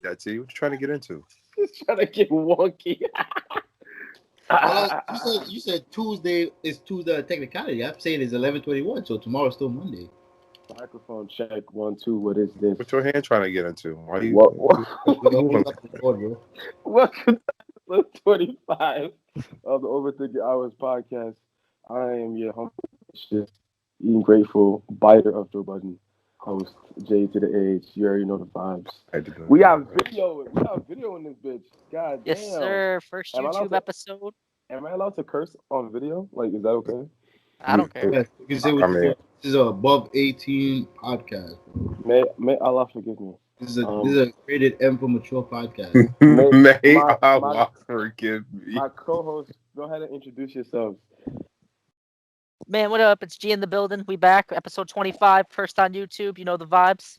that, T. What you trying to get into? Just trying to get wonky. You said Tuesday is Tuesday technicality. I'm saying it's 11:21, so tomorrow's still Monday. Microphone check 1 2. What is this? What your hand trying to get into? Why you? What? Welcome to episode 25 of the Overthinking Hours podcast. I am your humble, eating grateful, biter of Joe Budden, host J to the H. You already know the vibes. We have video. We have video in this bitch. God damn. Yes, sir. First YouTube episode. Am I allowed to curse on video? Like, is that okay? I don't care. Yes, you can say what you want. This is a above 18 podcast. May Allah forgive me. This is a rated M for mature podcast. May Allah forgive me. My co-host, go ahead and introduce yourselves. Man, what up? It's G in the building. We back. Episode 25. First on YouTube. You know the vibes.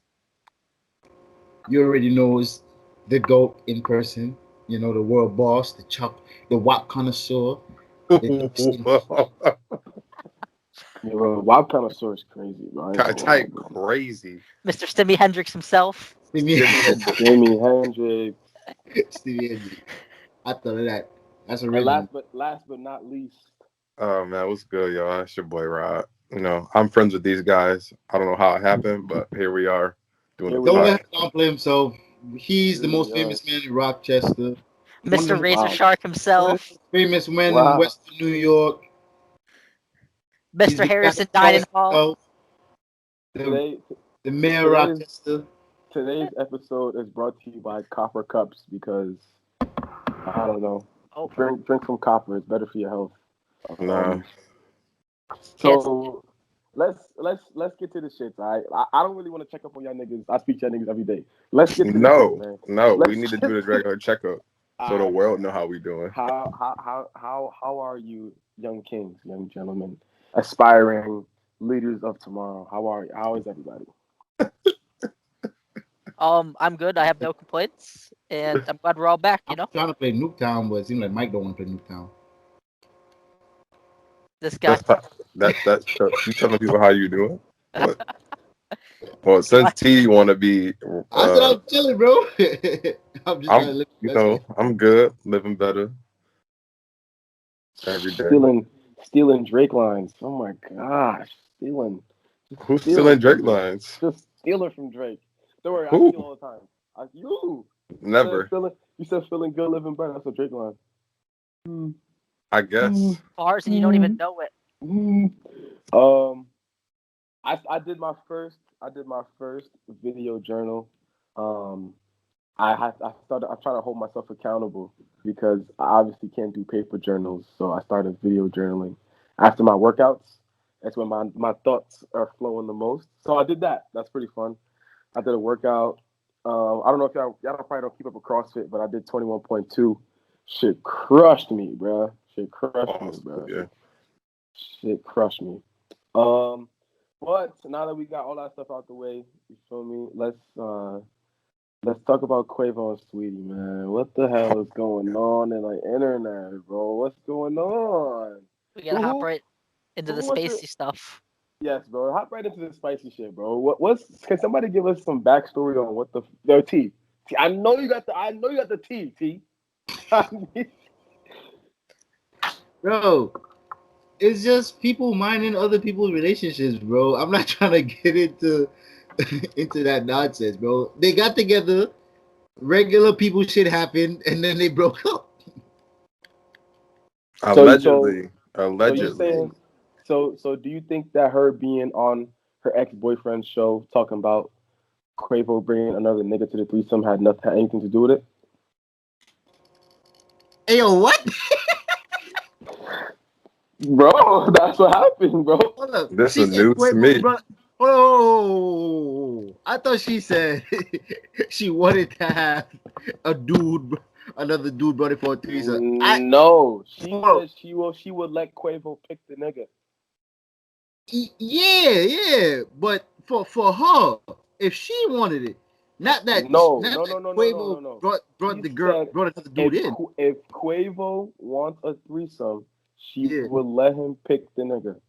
You already know it's the GOAT in person. You know, the world boss, the WAP connoisseur. WAP connoisseur is crazy, bro. Type crazy. Mr. Stevie Hendrix himself. Jimi Hendrix. Stevie Hendrix. I thought of that. That's a real. Last but not least. Oh man, what's good, y'all? It's your boy Rod. You know, I'm friends with these guys. I don't know how it happened, but here we are doing it. Don't let him downplay himself. He's the most famous man in Rochester. Mr. Razor Shark himself. Famous man in Western New York. Mr. Harrison Dining Hall. The mayor of Rochester. Today's episode is brought to you by Copper Cups because I don't know. Oh. Drink some copper. It's better for your health. Nah. So let's get to the shit. All right, I don't really want to check up on y'all niggas. I speak to y'all niggas every day. Let's get to the shit, man. No. We need to do the regular checkup so the world know how we doing. How are you, young kings, young gentlemen, aspiring leaders of tomorrow? How is everybody? I'm good. I have no complaints, and I'm glad we're all back. You know, I'm trying to play Nuketown, but it seems like Mike don't want to play Nuketown. This guy. That's you telling people how you doing? Well, since T want to be, I said I'm chilling, bro. I'm good, living better every day. Stealing Drake lines. Oh my gosh, stealing. Who's stealing Drake lines? Just stealing from Drake. Don't worry, Who? I steal all the time. You. Never. You said feeling good, living better. That's a Drake line. I guess. Bars and you don't even know it. I did my first video journal. I'm trying to hold myself accountable because I obviously can't do paper journals, so I started video journaling after my workouts. That's when my thoughts are flowing the most. So I did that. That's pretty fun. I did a workout. I don't know if y'all probably don't keep up with CrossFit, but I did 21.2. Shit crushed me, bro. Shit crushed me. But now that we got all that stuff out the way, you feel me? Let's talk about Quavo and Saweetie, man. What the hell is going on in the internet, bro? What's going on? We gotta hop right into the spacey stuff. Yes, bro. Hop right into the spicy shit, bro. Can somebody give us some backstory on what the T? I know you got the T. Bro, it's just people minding other people's relationships, bro. I'm not trying to get into that nonsense, bro. They got together, regular people shit happened, and then they broke up. Allegedly. So do you think that her being on her ex-boyfriend's show talking about Quavo bringing another nigga to the threesome had anything to do with it? Hey, yo, what? Bro, that's what happened, bro. This is news to me. Bro, oh, I thought she said she wanted to have another dude brought it for a threesome. No, she said she would let Quavo pick the nigga. Yeah, but for her, if she wanted it, not that. No. Quavo brought the girl, brought another dude in. If Quavo wants a threesome, she would let him pick the nigga.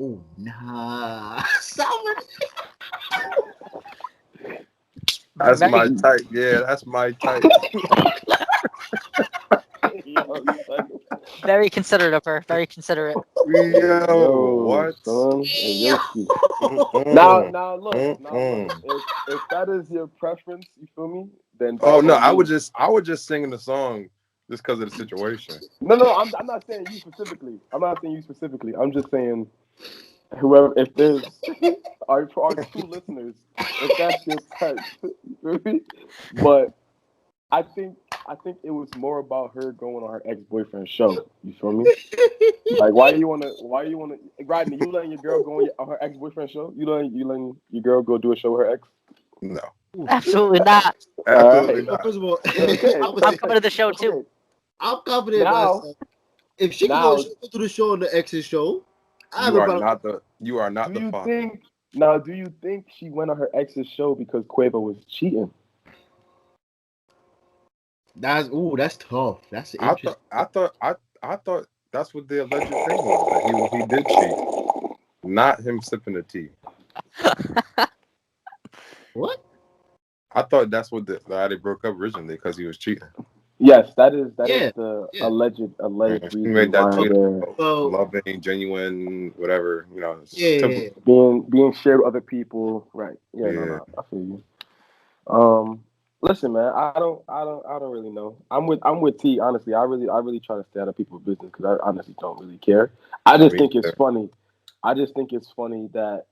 Oh nah, That's Very- my type. Yeah, that's my type. Yo, son. Very considerate of her. Very considerate. Yo, what? Son. Hey, Yoshi. Mm-mm. Now look. Mm-mm. If that is your preference, you feel me? Then Oh no, by all means. I would just sing the song just because of the situation. No. I'm not saying you specifically. I'm just saying whoever. If there's our two listeners, if that's your type, you feel me? But I think it was more about her going on her ex-boyfriend's show. You feel me? Like why you wanna Rodney, you letting your girl go on her ex-boyfriend's show? You letting your girl go do a show with her ex? No, Absolutely not. absolutely Alright. not. First of all, Okay. I'm coming to the show too. Okay. I'm confident in Now- myself. If she can now- go to the show on the ex's show, I have You a are problem. not the. You are not Do the you father. think she went on her ex's show because Quavo was cheating? That's tough. That's I interesting. thought that's what the alleged thing was, that he did cheat, not him sipping the tea. What? I thought that's what that they broke up originally because he was cheating. Yes, that is Yeah, the yeah. alleged She reason made that why tweet they're about Well- loving, genuine, whatever. You know, it's Yeah, typical. being shared with other people. Right. Yeah, Yeah. no, I feel you. Listen, man, I don't really know. I'm with T. Honestly, I really try to stay out of people's business because I honestly don't really care. I just Me think it's either. funny. I just think it's funny that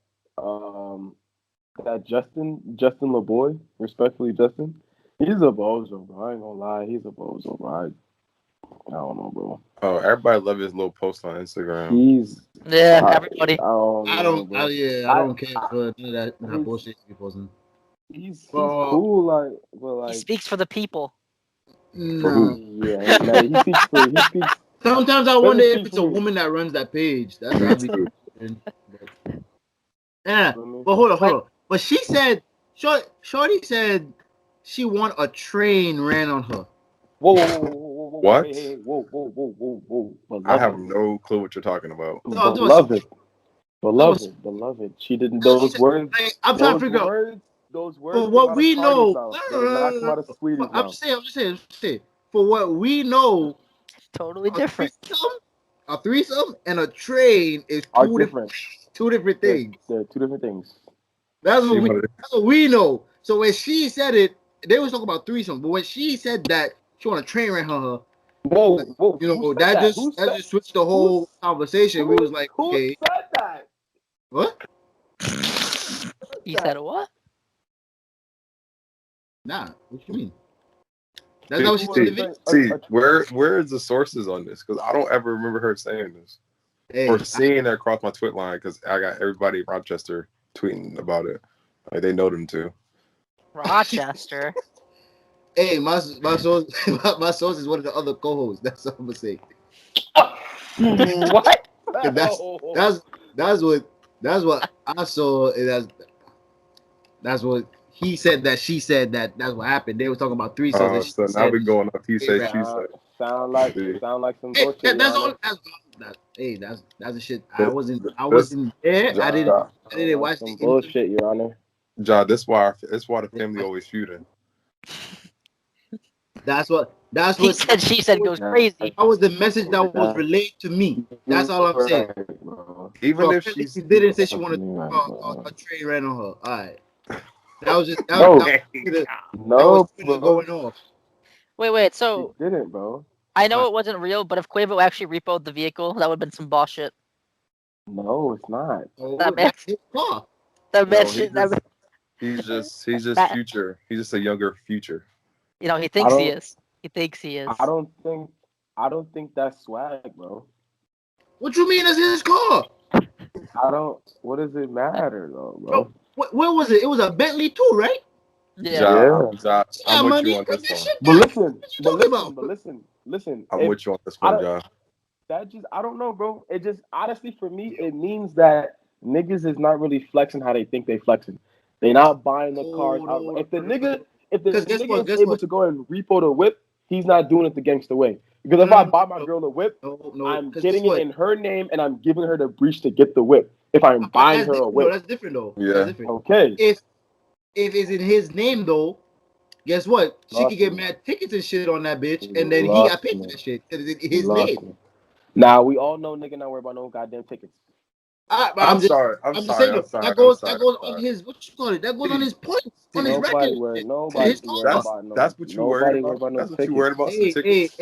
that Justin LeBoy, respectfully Justin, he's a bozo, bro. I ain't gonna lie, he's a bozo, bro. I don't know, bro. Oh, everybody love his little post on Instagram. He's Yeah, everybody. I don't know, care for none of that he's- bullshit you posting. He's Well, cool, but He like speaks for the people. No. yeah, nah, he speaks. Sometimes I Doesn't wonder if speak it's for a me. woman that runs that page. That's Me what I'd be too. thinking. Yeah, Feel me? but hold on. But she said, Shorty said she want a train ran on her. Whoa, What? hey, whoa. I have no clue what you're talking about. No, Beloved. She didn't. Those words. Like, I'm trying to figure out. Those words. For what came out we of Cardi's know, mouth. They did not come out of Sweetie's I'm mouth. just saying. For what we know, Totally different. a threesome and a train is Are two different. different things. They're two different things. That's She what wanted- we know. So when she said it, they was talking about threesome. But when she said that she want a train ran her, Whoa. you know, who said that Who just said- switched the whole conversation. We was like, who okay, said that? what? He said what? Nah, what you mean? That's not what she said in the video. Where is the sources on this? Because I don't ever remember her saying this Hey, or seeing it across my Twitter line. Because I got everybody in Rochester tweeting about it. Like they know them too. Rochester. hey, my source, my source is one of the other co-hosts. That's what I'm gonna say. What? That's what I saw. And that's what he said. That she said that. That's what happened. They were talking about threesomes. And she So now said, we going up. He said, she said. Sound like See. some hey, bullshit. that's Your all. Honor. That's the shit. I wasn't there. Ja, I didn't watch some the bullshit, Your Honor. Ja, this why the family always feuding. That's what. He said she said goes crazy. That was the message that was relayed to me. That's all I'm saying. Even So if apparently she's she didn't say she wanted a train ran on her. All right. That was just that was going off. Wait. So She didn't, bro. I know it wasn't real, but if Quavo actually repoed the vehicle, that would have been some bullshit. No, it's not. Oh, That man- that's his car. That No, man he shit. just- he's just That- future. He's just a younger future. You know, he thinks he don't- is. He thinks he is. I don't think that's swag, bro. What you mean? That's his car. What does it matter though, Bro, bro? where was it? It was a Bentley too, right? Yeah. Ja, Yeah, I'm with money. you on That this one. shit But back. listen, you talking about? listen. I'm if- with you on this one, Ja. That just I don't know, bro. It just honestly for me, it means that niggas is not really flexing how they think they flexing. They not buying the cars out. If the nigga is able to go and repo the whip, he's not doing it the gangster way. Because if I buy my girl a whip, No, I'm 'cause getting guess it what? in her name and I'm giving her the breach to get the whip. If I'm buying That's her a different, whip, no, that's different though. Yeah. That's different. okay. If it's in his name though, Guess what? She Lost could get me. mad tickets and shit on that bitch, You and then he got lost paid me. for that shit because it's You his lost name. me. Now we all know nigga not worry about no goddamn tickets. But I'm sorry. I'm I'm just sorry. saying I'm though, sorry. that I'm goes sorry. on his what you call it? That goes on T, his points, on his T. record. Nobody His worried karma. about no. That's what you worried Nobody worried about. about no That's what you tickets. worried about. Some tickets.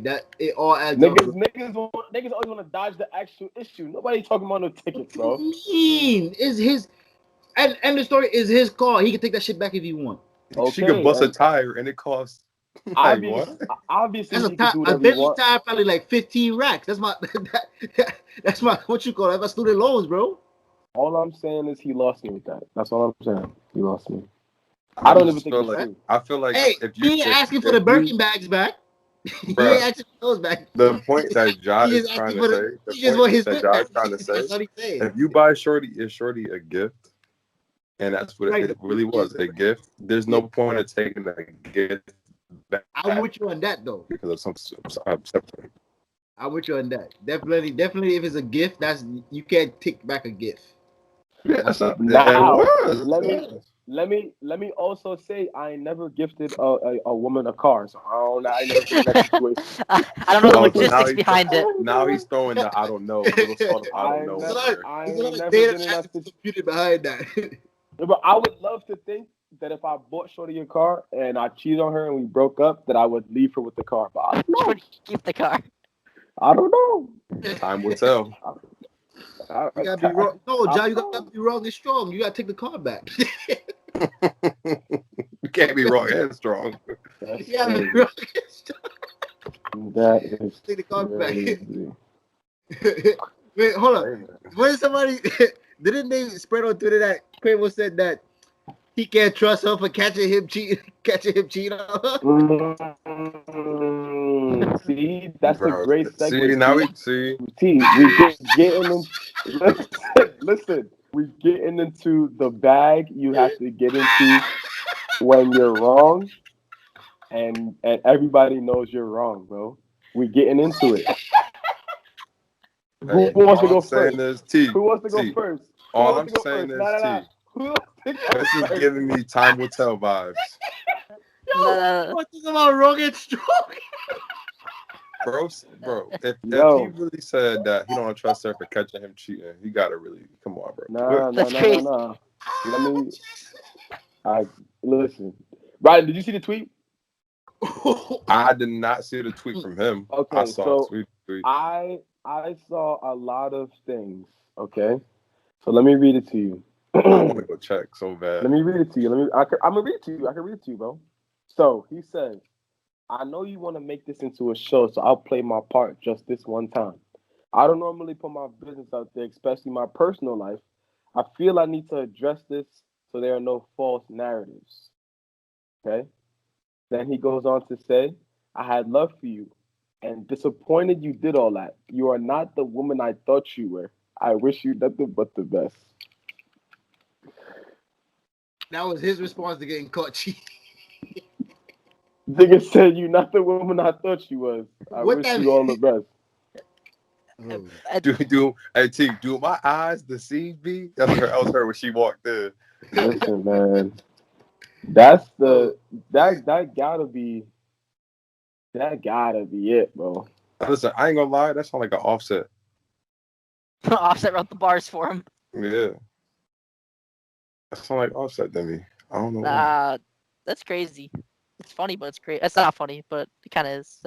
That it all adds up. Niggas always want to dodge the actual issue. Nobody talking about no tickets, What bro. you mean? Is his and the story is his car. He can take that shit back if he wants. She could Okay, bust a and tire and it costs like obviously, what? obviously That's he could do a whatever he Bentley wants. tire probably like 15 racks. That's my that's my what you call it? That's my student loans, bro. All I'm saying is he lost me with that. That's all I'm saying. He lost me. I I don't even just think feel it's like true. I feel like Hey, if you he ain't asking for if the you Birkin bags back. He bruh, ain't asking for those back. the point that Ja He is just trying asking to for say, the he just point want his that whip Ja back. is trying to say, That's all he's saying. if you buy Shorty a gift, and that's what Right. it really was, a gift, there's Yeah, no point in taking that gift back I'm with you on that though. because of some something. I'm with you on that. Definitely. If it's a gift, that's you can't take back a gift. Yeah, that's not, it Now, was. let It me was. let me also say I ain't never gifted a woman a car, so I ain't never been in that situation. I don't know the Oh, so logistics behind it. now he's throwing the I don't know, little sort of I I don't ain't know. never There. I There's a lot ain't of never data been in that situation. computed behind that. But I would love to think that if I bought Shorty a car and I cheated on her and we broke up, that I would leave her with the car. But I don't know. Shorty, keep the car. I don't know. Time will tell. You gotta be wrong. No, I John, you don't gotta know. be wrong and strong. You gotta take the car back. You can't be wrong and strong. That's You gotta be crazy. wrong and strong. That is Take the car back. crazy. Wait, hold up. Hey, man. What did somebody didn't they spread on Twitter that Quavo said that he can't trust her for catching him cheating on her? See, that's a Bro, great see segue. now we see. We getting in. Listen, we getting into the bag you have to get into when you're wrong, and everybody knows you're wrong, bro. We getting into it. Who Hey, wants to all I'm go saying first? is T. Who wants to go T. first? Who All wants I'm to go saying first? Nah, is nah, nah. T. Who wants to go This is first? giving me time will tell vibes. Yo, what's this about wrong and strong? Bro, if he Yo, really said that he don't trust her for catching him cheating, he gotta really come on, bro. That's crazy. nah. Let me. I listen. Right? Did you see the tweet? I did not see the tweet from him. I Okay, saw a so tweet. I saw a lot of things. Okay, so let me read it to you. I want to go check so bad. Let me read it to you. I'm gonna read it to you. I can read it to you, bro. So he says, "I know you want to make this into a show, so I'll play my part just this one time. I don't normally put my business out there, especially my personal life. I feel I need to address this so there are no false narratives." Okay. Then he goes on to say, "I had love for you and disappointed you did all that. You are not the woman I thought you were. I wish you nothing but the best." That was his response to getting caught cheating. Nigga said, "You not the woman I thought you was. I What wish that you all the best." Oh. Do my eyes deceive me? That was her when she walked in. Listen, man. That's Oh. that gotta be it, bro. Listen, I ain't gonna lie, that sound like an Offset. Offset wrote the bars for him. Yeah, that sound like Offset to me. I don't know why. That's crazy. It's funny, but it's crazy. It's not funny, but it kind of is.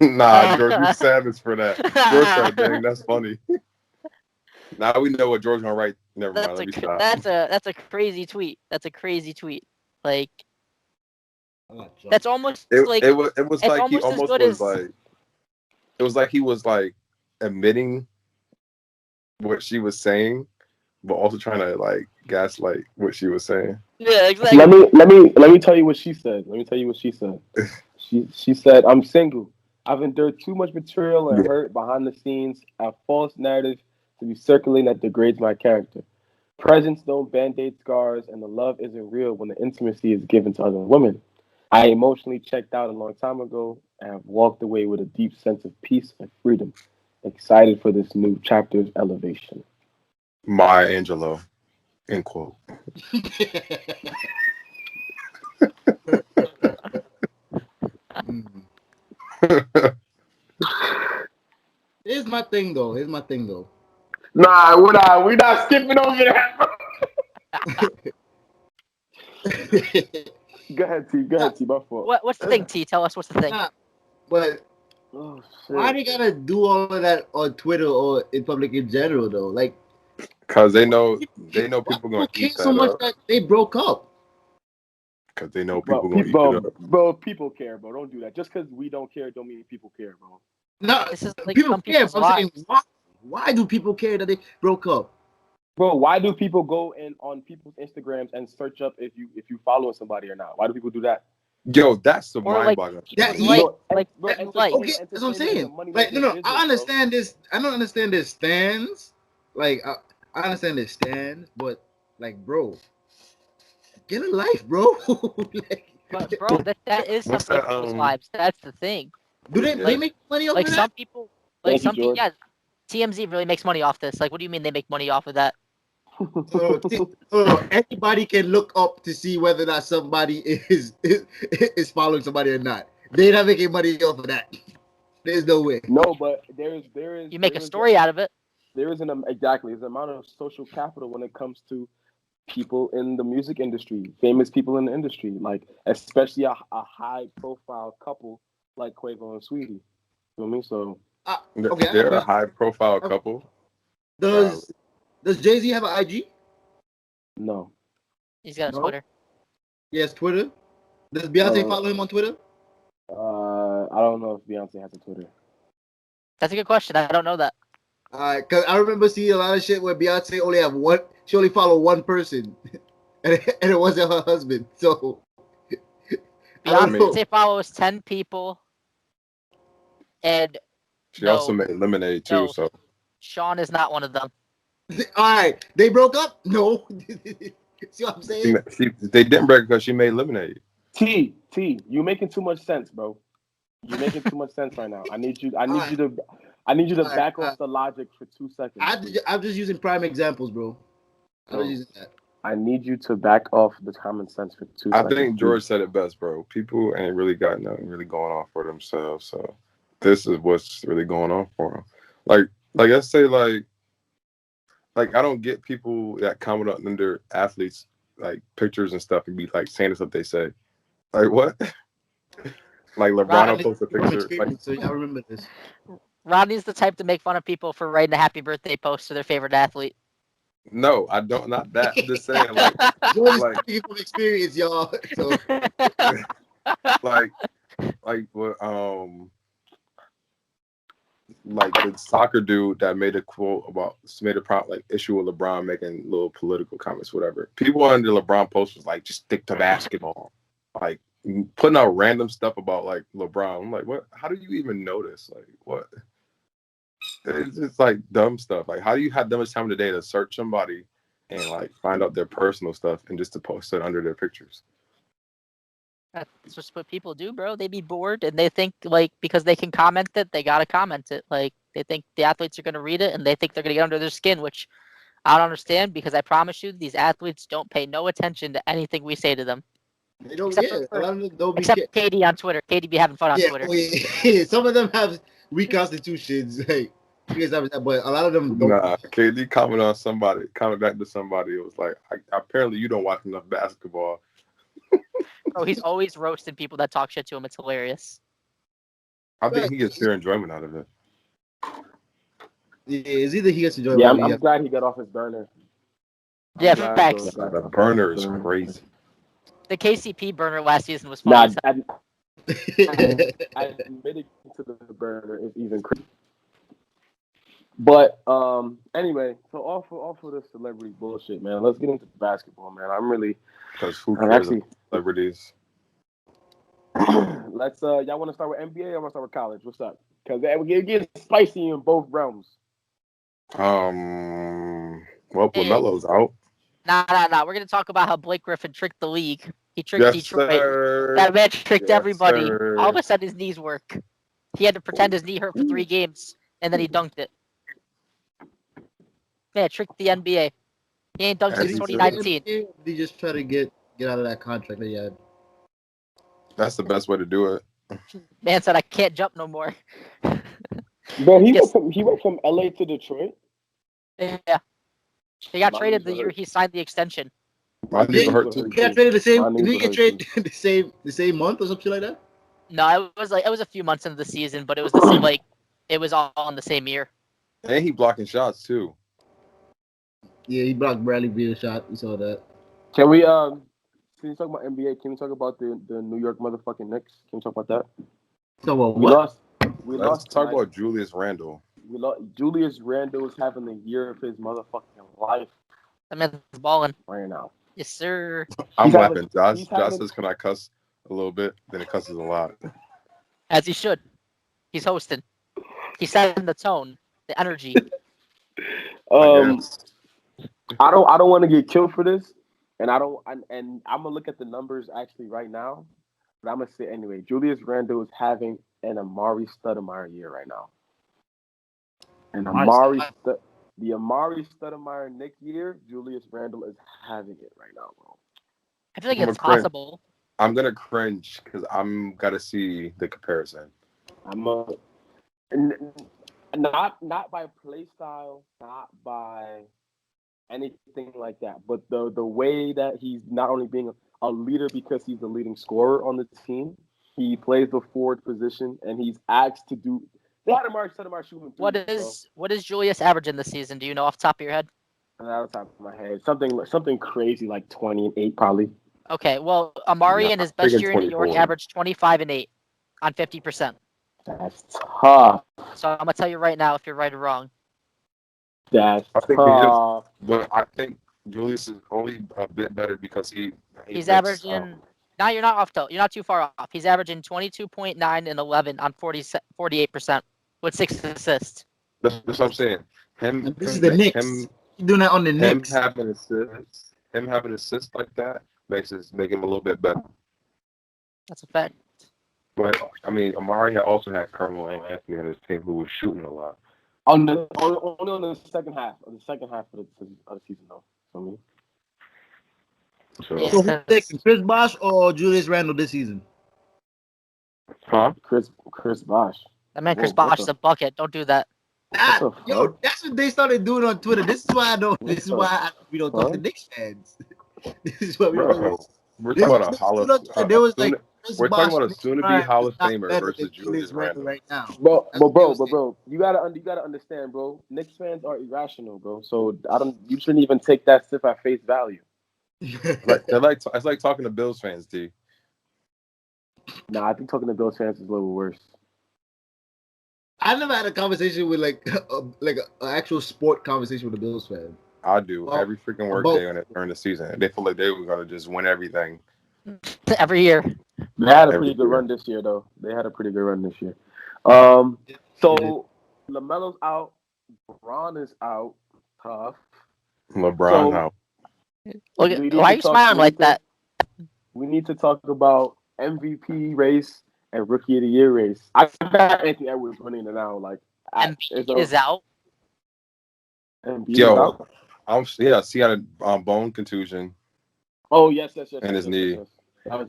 Nah, George, you savage for that. George said, "Dang, that's funny." Now we know what George gonna write. Never mind. Let me stop. That's a crazy tweet. That's a crazy tweet. Like that's almost like It was it's like he almost as almost good was as like it was like he was like admitting what she was saying, but also trying to like gaslight what she was saying. yeah, exactly. Let me tell you what she said. Let me tell you what she said. She said, "I'm single. I've endured too much betrayal and Yeah. hurt behind the scenes, a false narrative to be circulating that degrades my character. Presents don't band-aid scars, and the love isn't real when the intimacy is given to other women. I emotionally checked out a long time ago and have walked away with a deep sense of peace and freedom, excited for this new chapter's elevation." Maya Angelou, end quote. Here's my thing though. Nah, we're not skipping over that. Go ahead, T. My fault. What's the thing, T? Tell us what's the thing. Nah, but Oh why shit. they gotta do all of that on Twitter or in public in general though? Like, Because they know why people gonna care eat so that much up. that they broke up? Because they know Bro, people gonna eat it up. bro, people care, bro. Don't do that. Just because we don't care, don't mean people care, bro. No, This is like people some care. people's But I'm saying, lives. why do people care that they broke up? Bro, why do people go in on people's Instagrams and search up if you follow somebody or not? Why do people do that? Yo, that's the Or mind like boggling. That people's like Bro, like okay, like. that's what I'm entertainment is a saying. money Like, making no, business, I understand this. I don't understand their stands. Like, I understand their stands, but like, bro, get a life, bro. Like, But bro, that is some What's that? people's lives. That's the thing. do they Yeah. make money off Like of some that? people, Thank you, George. yeah. TMZ really makes money off this. Like, what do you mean they make money off of that? Anybody can look up to see whether or not somebody is following somebody or not. They're not making money off of that. There's no way. No, but there is You make a story out of it. there is an exactly there's an amount of social capital when it comes to people in the music industry, famous people in the industry, like especially a high profile couple like Quavo and Sweetie. You know what I mean? So Okay, They're a high profile couple. Does Jay-Z have an IG? no. He's got a No. Twitter. Yes, Twitter. Does Beyonce follow him on Twitter? I don't know if Beyonce has a Twitter. That's a good question. I don't know that. Cause I remember seeing a lot of shit where Beyonce only have one. She only follow one person, and it wasn't her husband. So I don't know. Beyonce follows 10 people, and She also made Lemonade too. no. So Sean is not one of them. All right, they broke up. No, see what I'm saying? they didn't break because she made Lemonade. T, you making too much sense, bro. You're making too much sense right now. I need you to back off the logic for 2 seconds. I'm just using prime examples, bro. I'm just using that. I need you to back off the common sense for 2 I seconds. think George said it best, bro. People ain't really got nothing really going on for themselves. So this is what's really going on for them. Like let's say like I don't get people that comment up under athletes like pictures and stuff and be like saying the stuff they say. Like what? Like LeBron will post a picture. Like, So I remember this. Rodney's the type to make fun of people for writing a happy birthday post to their favorite athlete. no, I don't. Not that. I'm just saying, like, George is like- speaking from experience, y'all. So like what like the soccer dude that made a quote about like issue with LeBron making little political comments, whatever. People under LeBron post was like, just stick to basketball, like putting out random stuff about like LeBron. I'm like, what? How do you even notice? Like, what? It's just like dumb stuff. Like, how do you have that much time in the day to search somebody and like find out their personal stuff and just to post it under their pictures? That's just what people do, bro. They be bored and they think like because they can comment it, they gotta comment it. Like they think the athletes are gonna read it and they think they're gonna get under their skin, which I don't understand because I promise you, these athletes don't pay no attention to anything we say to them. they don't. Except Yeah, for- a lot of them don't be. Except Katie on Twitter. Katie be having fun on Twitter. Yeah. Some of them have reconstitutions. Like, but a lot of them don't. Nah, KD comment back to somebody. It was like, apparently you don't watch enough basketball. Bro, he's always roasting people that talk shit to him. It's hilarious. I think he gets pure enjoyment out of it. Yeah, it's either he gets enjoyment. Yeah, I'm glad he got off his burner. Yeah, glad facts. The burner is crazy. The KCP burner last season was funny. Nah, Yeah. admitting to the burner is even crazy. But anyway, so off of the celebrity bullshit, man. Let's get into basketball, man. Because who I'm cares actually about celebrities? let's y'all want to start with NBA or want to start with college? What's up? Because it gets spicy in both realms. Well, LaMelo's out. Nah. We're gonna talk about how Blake Griffin tricked the league. He tricked Yes, Detroit. sir. That man tricked Yes, everybody. sir. All of a sudden, his knees work. He had to pretend his knee hurt for 3 games, and then he dunked it. Man, tricked the NBA. He ain't dunked since As he 2019. They just try to get out of that contract that he had. That's the best way to do it. Man said I can't jump no more. Bro, Yes. he went from LA to Detroit. Yeah. He got My traded knees the were year hurt. he signed the extension. My My knees Yeah, were knees hurt were too. he hurt got too. traded the same. My Did knees he were get hurt traded too. the same month or something like that? No, it was a few months into the season, but it was the same. Like it was all in the same year. And he blocking shots too. Yeah, he blocked Bradley Beal's shot. We saw that. Can we Can you talk about NBA? Can we talk about the New York motherfucking Knicks? Can we talk about that? So what? We lost. We Let's lost talk tonight. about Julius Randle. We lost. Julius Randle is having the year of his motherfucking life That man's balling. right now. Yes, sir. I'm He's having- laughing. Josh he's having- says, "Can I cuss a little bit?" Then it cusses a lot. As he should. He's hosting. He's setting the tone, the energy. I guess. I don't want to get killed for this, and I'm gonna look at the numbers actually right now, but I'm gonna say anyway. Julius Randle is having an Amari Stoudemire year right now, and the Amari Stoudemire Nick year, Julius Randle is having it right now, bro. I feel like I'm it's a cringe. possible. I'm gonna cringe because I'm gotta see the comparison. Not by play style, not by anything like that, but the way that he's not only being a leader because he's the leading scorer on the team, he plays the forward position and he's asked to do. They had Amari Stoudemire shooting threes. What is Julius averaging this season? Do you know off the top of your head? Out of the top of my head, something crazy like 28 probably. Okay, well, Amari Nah, in his I'm best thinking year in New York 24. averaged 25 and 8 on 50%. That's tough. So I'm gonna tell you right now if you're right or wrong. That's I think he is, tough. but I think Julius is only a bit better because he He's makes, averaging. Now you're not off though. You're not too far off. He's averaging 22.9 and 11 on 48% with 6 assists. That's what I'm saying. This is the Knicks. He's doing that on the Knicks. Having assists like that make him a little bit better. That's a fact. But I mean, Amari also had Carmelo Anthony on his team who was shooting a lot. Only on the second half of the season though. For me. So, Yeah. So who's taking, Chris Bosh or Julius Randle this season? huh? Chris Bosh. That man Chris Whoa, what Bosh is a bucket. Don't do that. That's the what they started doing on Twitter. This is why I don't. This is why we don't talk to Knicks fans. This is what we don't. Bro, we're talking about a Hall of There was like we're talking about a soon-to-be Hall of Famer versus Julius Julius Randle right now. Bro, you gotta understand, bro. Knicks fans are irrational, bro. So you shouldn't even take that stuff at face value. It's like talking to Bills fans, D. Nah, I think talking to Bills fans is a little worse. I never had a conversation with like an actual sport conversation with a Bills fan. I do every freaking work day during the season. They feel like they were gonna just win everything every year. They had a pretty good run this year, though. So LaMelo's out, LeBron is out. Tough. LeBron out. Look, why are you smiling like that? We need to talk about MVP race and Rookie of the Year race. I got Anthony Edwards winning it now. Like Embiid is out. Yo, he had a bone contusion. Oh yes. And his knee. Yes.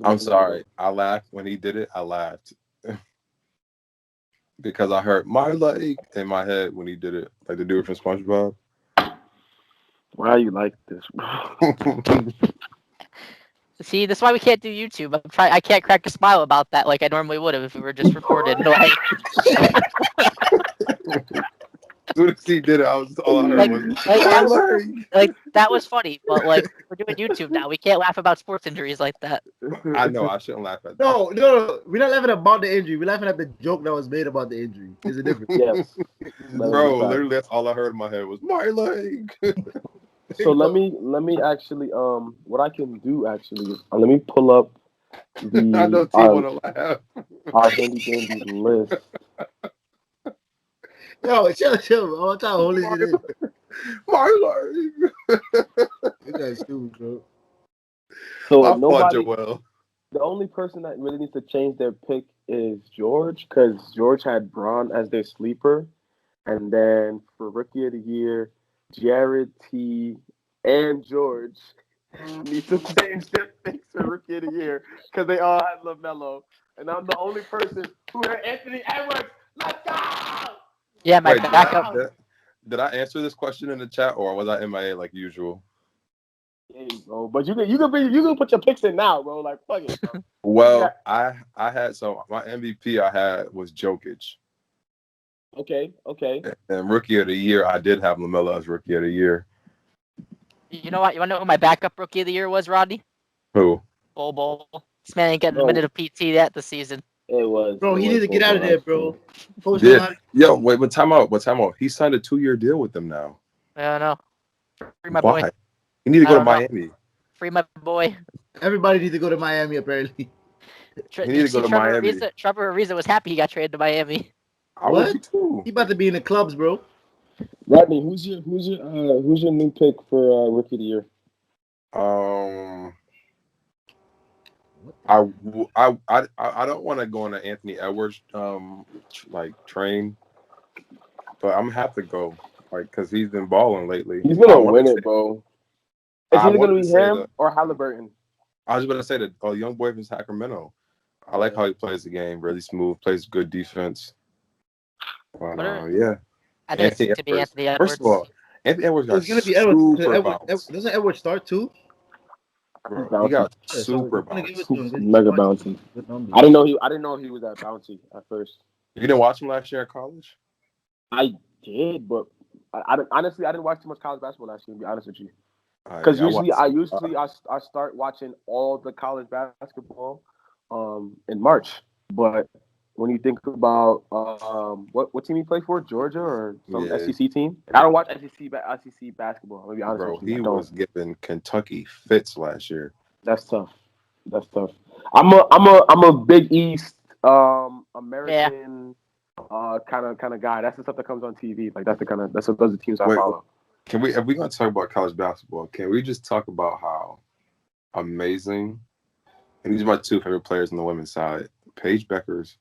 I'm sorry. I laughed when he did it. I laughed because I heard my leg in my head when he did it, like the dude from SpongeBob. Why are you like this, bro? See, that's why we can't do YouTube. I can't crack a smile about that like I normally would have if we were just recorded. Like, As soon as he did it, all I heard was that was funny. But like we're doing YouTube now, we can't laugh about sports injuries like that. I know I shouldn't laugh at that. No, we're not laughing about the injury. We're laughing at the joke that was made about the injury. There's a difference. Yes. Bro, literally that's all I heard in my head was my leg. So let me actually what I can do actually is let me pull up I know T want to laugh. Our handy dandy list. Yo, chill. All the time, hold this shit in. My leg. You guys stupid, bro. So the only person that really needs to change their pick is George, because George had Braun as their sleeper, and then for Rookie of the Year, Jared, T, and George need to change their picks for Rookie of the Year because they all had LaMelo, and I'm the only person who had Anthony Edwards. Let's go! Yeah, my Wait, backup. did I answer this question in the chat, or was I MIA like usual? Hey, bro, but you can put your picks in now, bro. Like fuck it, bro. Well, I had my MVP I had was Jokic. Okay. And Rookie of the Year, I did have LaMelo as Rookie of the Year. You know what? You want to know who my backup Rookie of the Year was, Rodney? Who? Bol. This man ain't getting No. a minute of PT yet this season. It was. Bro, he need to get out of there, bro. Coach Yeah. Yo, wait, but time out. He signed a 2-year deal with them now. I don't know. Free my Why? boy. You need to I go to don't know. Miami. Free my boy. Everybody needs to go to Miami, apparently. He need to go to Miami. Trevor Ariza was happy he got traded to Miami. I would be too. He about to be in the clubs, bro. Rodney, who's your new pick for Rookie of the Year? I don't want to go on the Anthony Edwards train, but I'm gonna have to go because he's been balling lately. He's gonna win it, bro. It's either gonna be him or Halliburton. I was gonna say that young boy from Sacramento. I like how he plays the game, really smooth, plays good defense. But, yeah. I think it's to be Anthony Edwards. First of all, Anthony Edwards got It's gonna be Edwards. super bounce. Doesn't Edwards start too? Bro, he got super bounce. Mega bouncy. I didn't know he was that bouncy at first. You didn't watch him last year in college? I did, but I didn't watch too much college basketball last year. To be honest with you, because I start watching all the college basketball in March. But when you think about what team he played for, Georgia or some SEC team, I don't watch SEC basketball. I'm gonna be honest with you. He was giving Kentucky fits last year. That's tough. I'm a Big East American kind of guy. That's the stuff that comes on TV. Like those are the teams I follow. If we're gonna talk about college basketball, can we just talk about how amazing? And these are my two favorite players on the women's side, Paige Beckers,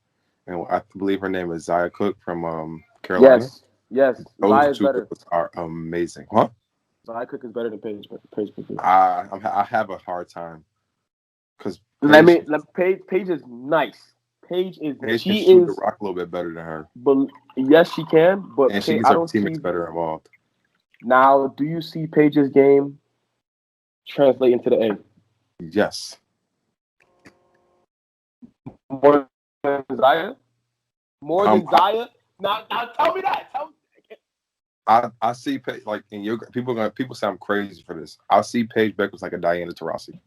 and I believe her name is Zia Cook from Carolina. Yes. Those two girls are amazing, huh? Zia Cook is better than Paige Beckers. I have a hard time because Paige is nice. Paige can shoot the rock a little bit better than her. But yes, she can. But and she gets her teammates better involved. Now, do you see Paige's game translate into the A? Yes. More than Zia? More than Zia? Now tell me that. I see Paige people say I'm crazy for this. I see Paige Beckers like a Diana Taurasi.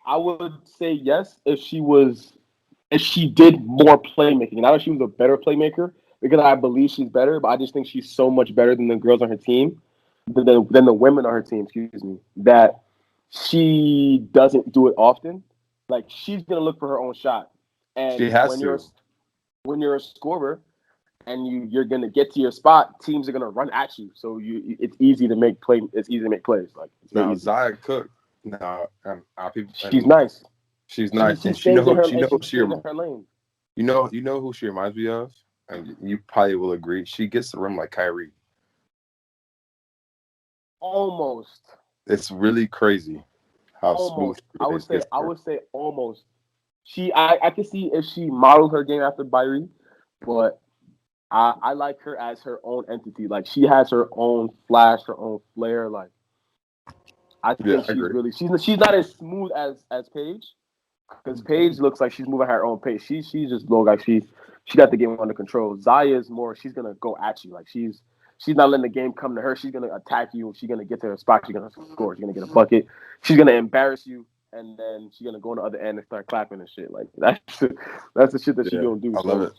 I would say yes if she did more playmaking. Not that she was a better playmaker, because I believe she's better, but I just think she's so much better than the girls on her team, than the women on her team, that she doesn't do it often. Like, she's going to look for her own shot. And she has when you're a scorer and you're going to get to your spot, teams are going to run at you. So it's easy to make plays. Like, now, Zia Cook, she's nice. She's nice. And she knows her lane. You know who she reminds me of? And you probably will agree. She gets the rim like Kyrie. Almost. It's really crazy how smooth. I would say almost. I can see if she modeled her game after Kyrie, but I like her as her own entity. Like, she has her own flash, her own flair. Like, I think she's not as smooth as Paige, because Paige looks like she's moving at her own pace. She's just low, like she got the game under control. Zia is more, she's gonna go at you. Like, she's not letting the game come to her. She's gonna attack you. She's gonna get to her spot. She's gonna score. She's gonna get a bucket. She's gonna embarrass you, and then she's gonna go on the other end and start clapping and shit. Like, that's the shit that she's gonna do. I love it.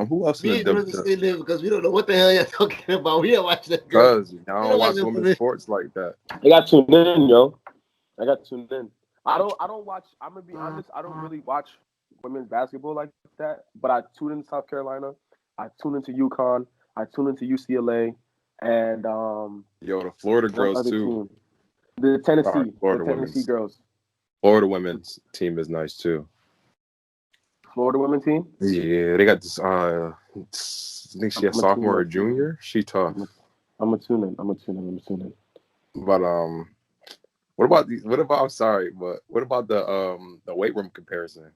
Who else? Because we don't know what the hell you're talking about. We don't watch that. Because I don't watch women's sports like that. I got tuned in, yo. I don't watch. I'm gonna be honest. I don't really watch women's basketball like that. But I tune into South Carolina. I tune into UConn. I tune into UCLA, and the Florida girls too. The Tennessee girls. Florida women's team is nice too. Florida women's team? Yeah, they got this. I think she a sophomore or junior. She tough. I'm a tune in. But what about these? What about? I'm sorry, but what about the weight room comparison?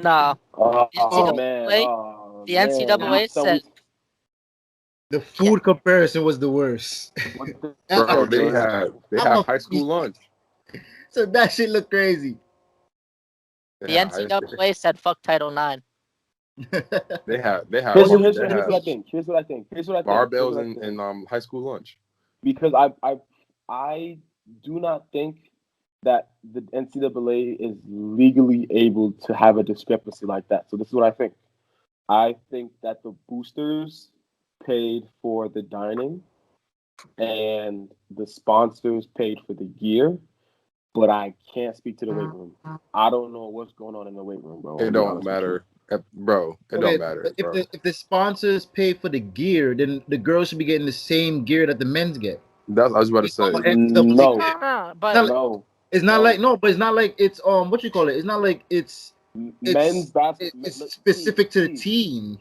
No, Oh, the NCAA, man. Oh, the man. NCAA So said The food comparison was the worst. what the Bro, they George? had I'm a high school lunch. So that shit looked crazy. They the had NCAA said fuck Title IX. they had Here's look, what, they here's had what I think. Here's what I think. Here's what I think. Here's barbells what I think. and high school lunch. Because I do not think that the NCAA is legally able to have a discrepancy like that. So this is what I think. I think that the boosters paid for the dining and the sponsors paid for the gear, but I can't speak to the weight room. I don't know what's going on in the weight room, bro. It don't matter, bro. It don't matter, if bro. the sponsors pay for the gear, then the girls should be getting the same gear that the men's get. That's what I was about to say. No, But no. It's not like but it's not like it's what you call it. It's not like it's Men's basketball. it's specific to the team.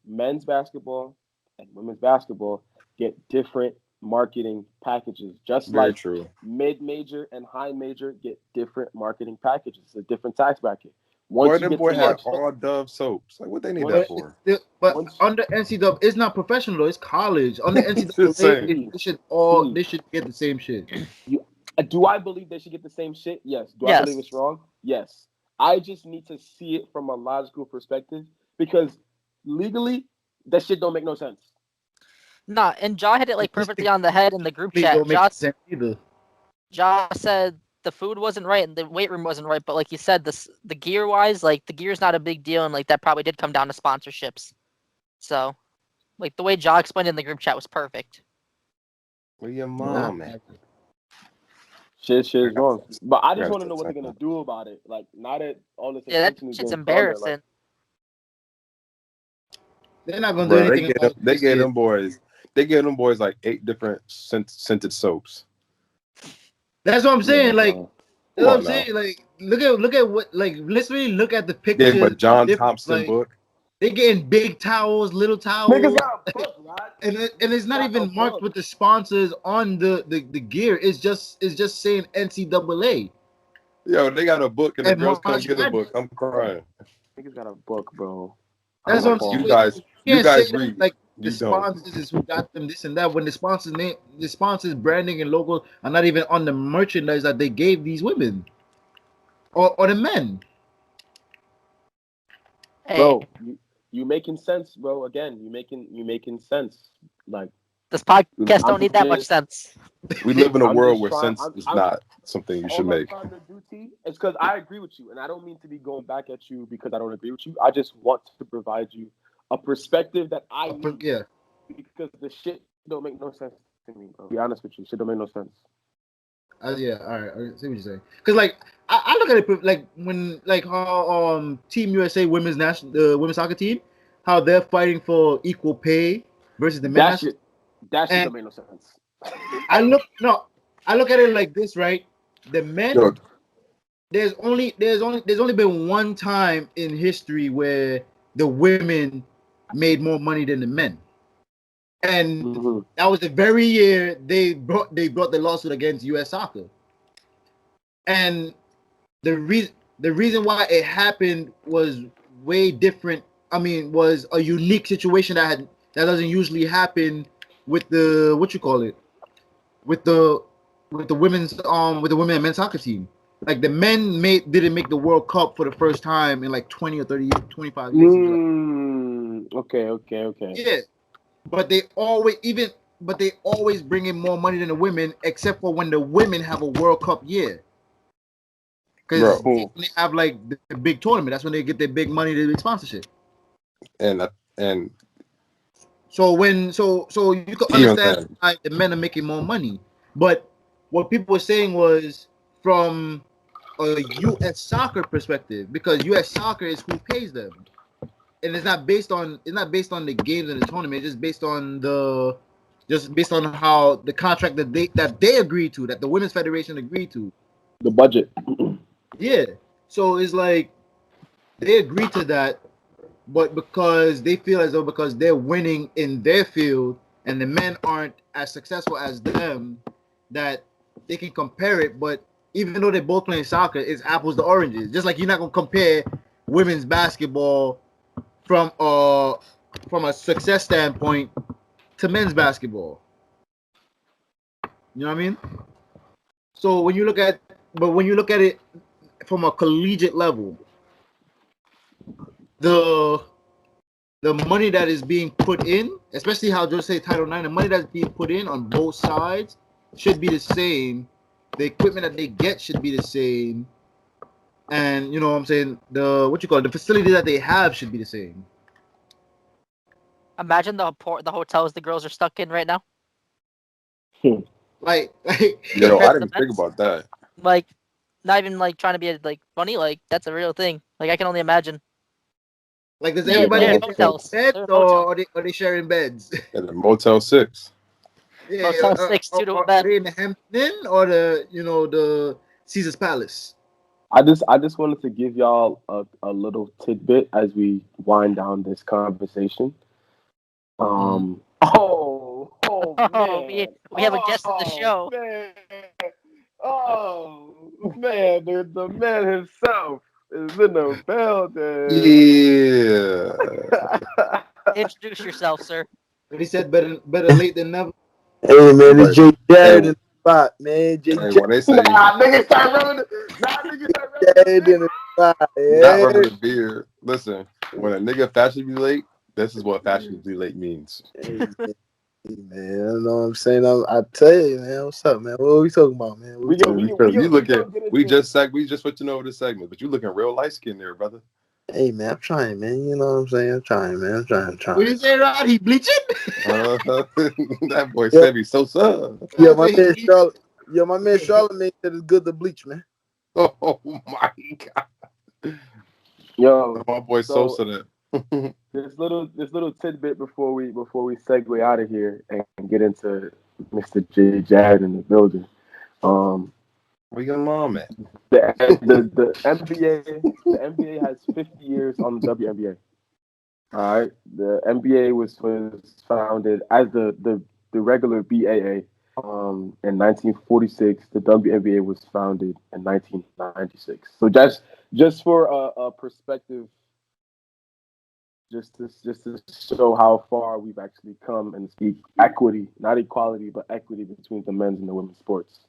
Men's basketball and women's basketball get different marketing packages, just Very like true. mid-major and high major get different marketing packages. It's a different tax bracket. Boy, them boy had all Dove soaps. Like, what they need that for? But under NCAA, it's not professional though. It's college. Under NCAA, they should get the same shit. Do I believe they should get the same shit? Yes. Do I believe it's wrong? Yes. I just need to see it from a logical perspective because legally, that shit don't make no sense. Nah, and Ja hit it like perfectly on the head in the group chat. Ja said the food wasn't right and the weight room wasn't right, but like you said, the gear wise, like the gear's not a big deal, and like that probably did come down to sponsorships. So, like the way Ja explained it in the group chat was perfect. Where your mom at? Shit is wrong. But I just want to know what they're gonna do about it. Like, now that all this attention is shit's being embarrassing. Like, they're not gonna do anything. They gave them boys like 8 different scented soaps. That's what I'm saying. Like, that's what I'm saying. Like, look at what, like, literally look at the pictures. Yeah, but John Thompson book. They getting big towels, little towels, niggas got a book, right? and it's not even marked with the sponsors on the gear. It's just saying NCAA. Yo, they got a book and the girls couldn't get a book. I'm crying. Niggas got a book, bro. That's what I'm saying. You guys read. Like the sponsors is who got them this and that. When the sponsors branding and logo are not even on the merchandise that they gave these women or the men. Hey. Bro, you making sense, bro. Again, you making sense. Like, this podcast don't need that much sense. We live in a world where sense is not something you should make. It's because I agree with you, and I don't mean to be going back at you because I don't agree with you. I just want to provide you a perspective that I need. Yeah. Because the shit don't make no sense to me, bro. To be honest with you, shit don't make no sense. Yeah, all right. I see what you're saying. Because like I look at it like when how Team USA women's women's soccer team, how they're fighting for equal pay versus the men. That shit don't make no sense. I look at it like this, right? The men. There's only been one time in history where the women made more money than the men. And that was the very year they brought the lawsuit against U.S. Soccer. And the reason why it happened was way different. I mean, was a unique situation that doesn't usually happen with the with the women and men's soccer team. Like the men didn't make the World Cup for the first time in like 20 or 30 years, 25 years. Okay. Yeah. But they always bring in more money than the women, except for when the women have a World Cup year. Because they have like the big tournament. That's when they get their big money, their big sponsorship. And so you can understand why the men are making more money. But what people were saying was from a U.S. soccer perspective, because U.S. soccer is who pays them. And it's not based on the games and the tournament. It's just based on how the contract that they agreed to, that the Women's Federation agreed to, the budget. Yeah, so it's like they agreed to that, but because they feel as though because they're winning in their field and the men aren't as successful as them, that they can compare it, but even though they're both playing soccer, it's apples to oranges. Just like you're not gonna compare women's basketball from a success standpoint to men's basketball. You know what I mean? So when you look at it from a collegiate level, the money that is being put in, especially how just say Title IX, the money that's being put in on both sides should be the same. The equipment that they get should be the same. And you know what I'm saying, the facility that they have should be the same. Imagine the hotels the girls are stuck in right now. Like Yo, I didn't think about that. Like, not even like trying to be like funny. Like that's a real thing. Like I can only imagine. Like, does Yeah, everybody they're get hotels. beds, They're or are they sharing beds? At the Motel 6. Yeah, Motel 6, 2 to a are bed. they in the Hampton Inn or the Caesar's Palace? I just wanted to give y'all a little tidbit as we wind down this conversation. Oh Oh, man, we have a guest of the show. Man. Oh man, the man himself is in the building. Yeah. Introduce yourself, sir. But he said better late than never. Hey man, Right. it's Jay Jared Hey, in the spot, man. Jay Hey, when they say Nah, niggas start rubbing it. Jared in the spot, not yeah. rubbing the beard, listen, when a nigga fashionably late, this is what fashionably late means. Hey man, you know what I'm saying? I tell you, man, what's up, man? What are we talking about, man? We just switching over the segment, but you looking real light skinned there, brother. Hey man, I'm trying, man. You know what I'm saying? I'm trying, man. I'm trying. What you say, Rod? He bleaching? That boy said he's so sad. Yeah, my man Charlamagne said it's good to bleach, man. Oh my god. Yo, My boy Sosa that. this little tidbit before we segue out of here and get into Mr. J. Jared in the building. Where your mom at? The NBA has 50 years on the WNBA. All right, the NBA was founded as the regular BAA in 1946. The WNBA was founded in 1996. So just for a perspective, just to show how far we've actually come and speak equity, not equality, but equity between the men's and the women's sports.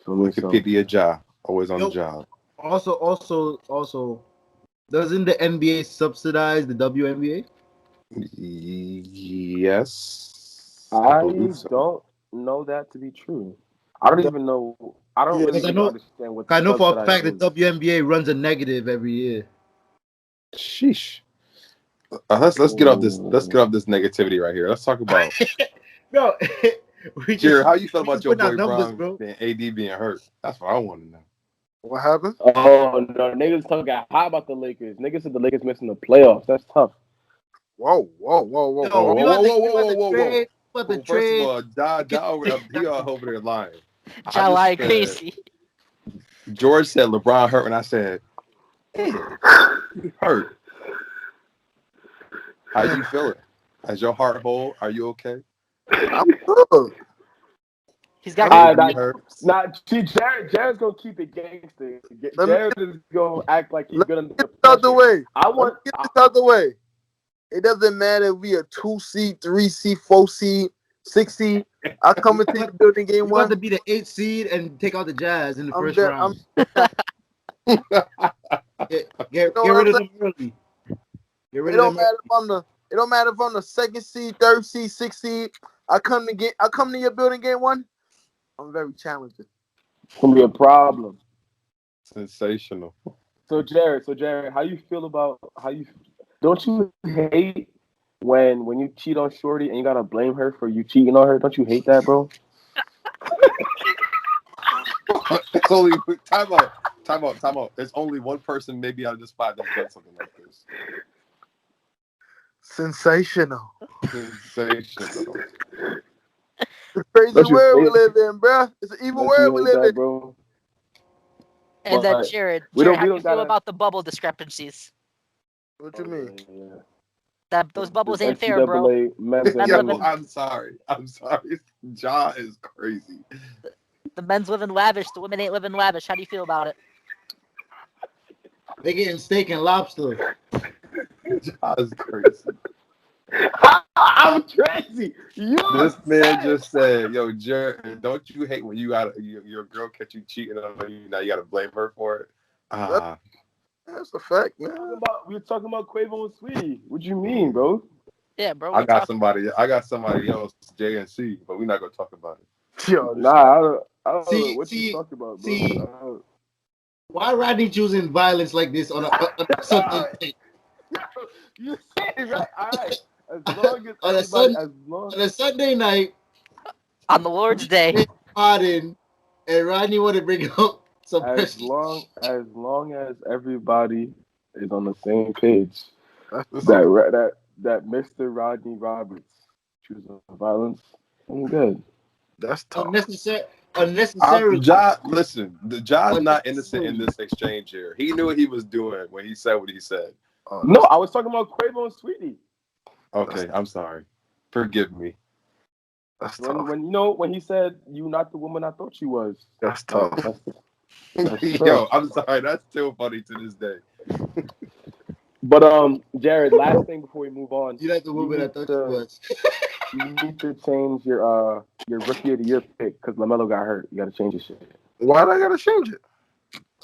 Wikipedia job, always on the job. Also, doesn't the NBA subsidize the WNBA? Yes, I believe so. don't know that to be true. I don't even know. I don't really understand what. I know for a subsidized fact is. that WNBA runs a negative every year. Sheesh. Let's get off this. Let's get off this negativity right here. Let's talk about. Bro, Jared, how you feel about your boy numbers, Bron bro? and AD being hurt? That's what I want to know. What happened? Oh no, niggas talking high about the Lakers. Niggas said the Lakers missing the playoffs. That's tough. Whoa. First of all, he over there lying. Ja lying crazy. George said LeBron hurt, and I said, he hurt. How you feeling? Is your heart whole? Are you okay? I'm good. He's got Jared's gonna keep it gangster. Jared is gonna act like he's gonna get this out the way. Get this out the way. It doesn't matter if we a 2 seed, 3 seed, 4 seed, 6 seed. I come into the building game You one. want to be the 8th seed and take out the Jazz in the first round. Get rid of them early. Get rid It of don't them. matter it don't matter if I'm the 2nd seed, 3rd seed, 6th seed. I come to your building game one. I'm very challenging. It's gonna be a problem. Sensational. So Jared, how you feel about don't you hate when you cheat on Shorty and you gotta blame her for you cheating on her? Don't you hate that, bro? It's only time out. There's only one person maybe out of this 5 that's done something like this. Sensational. Sensational. It's a crazy world we live in, bro. It's an evil world we live in, bro. And then Jared, how do you feel about the bubble discrepancies? What you mean? That those bubbles ain't fair, bro. I'm sorry. Ja is crazy. The men's living lavish. The women ain't living lavish. How do you feel about it? They getting steak and lobster. That's crazy. I'm crazy. This man just said, "Yo, Jared, don't you hate when you got your girl catch you cheating on you? Now you got to blame her for it." That's a fact, man. We were talking about Quavo and Saweetie. What you mean, bro? Yeah, bro. I got somebody else, JNC, but we're not gonna talk about it. Yo, Nah, I don't know See, what you talking about, bro. see, why Rodney choosing violence like this on a Sunday night? You said it right. All right. As long as On a everybody, Sun- as long On a Sunday night, On the Lord's Day. Harden and Rodney want to bring up some as personal. long as everybody is on the same page, that's that Mr. Rodney Roberts choosing violence, I'm good. tough. Unnecessary. Listen, the Ja's not innocent in this exchange here. He knew what he was doing when he said what he said. No, I was talking about Quavo and Saweetie. Okay, I'm sorry. Forgive me. That's tough. When he said, "You not the woman I thought you was." That's tough. Yo, I'm sorry. That's still funny to this day. But Jared, last thing before we move on, You like the woman I thought you was. you need to change your rookie of the year pick because LaMelo got hurt. You got to change your shit. Why do I gotta change it?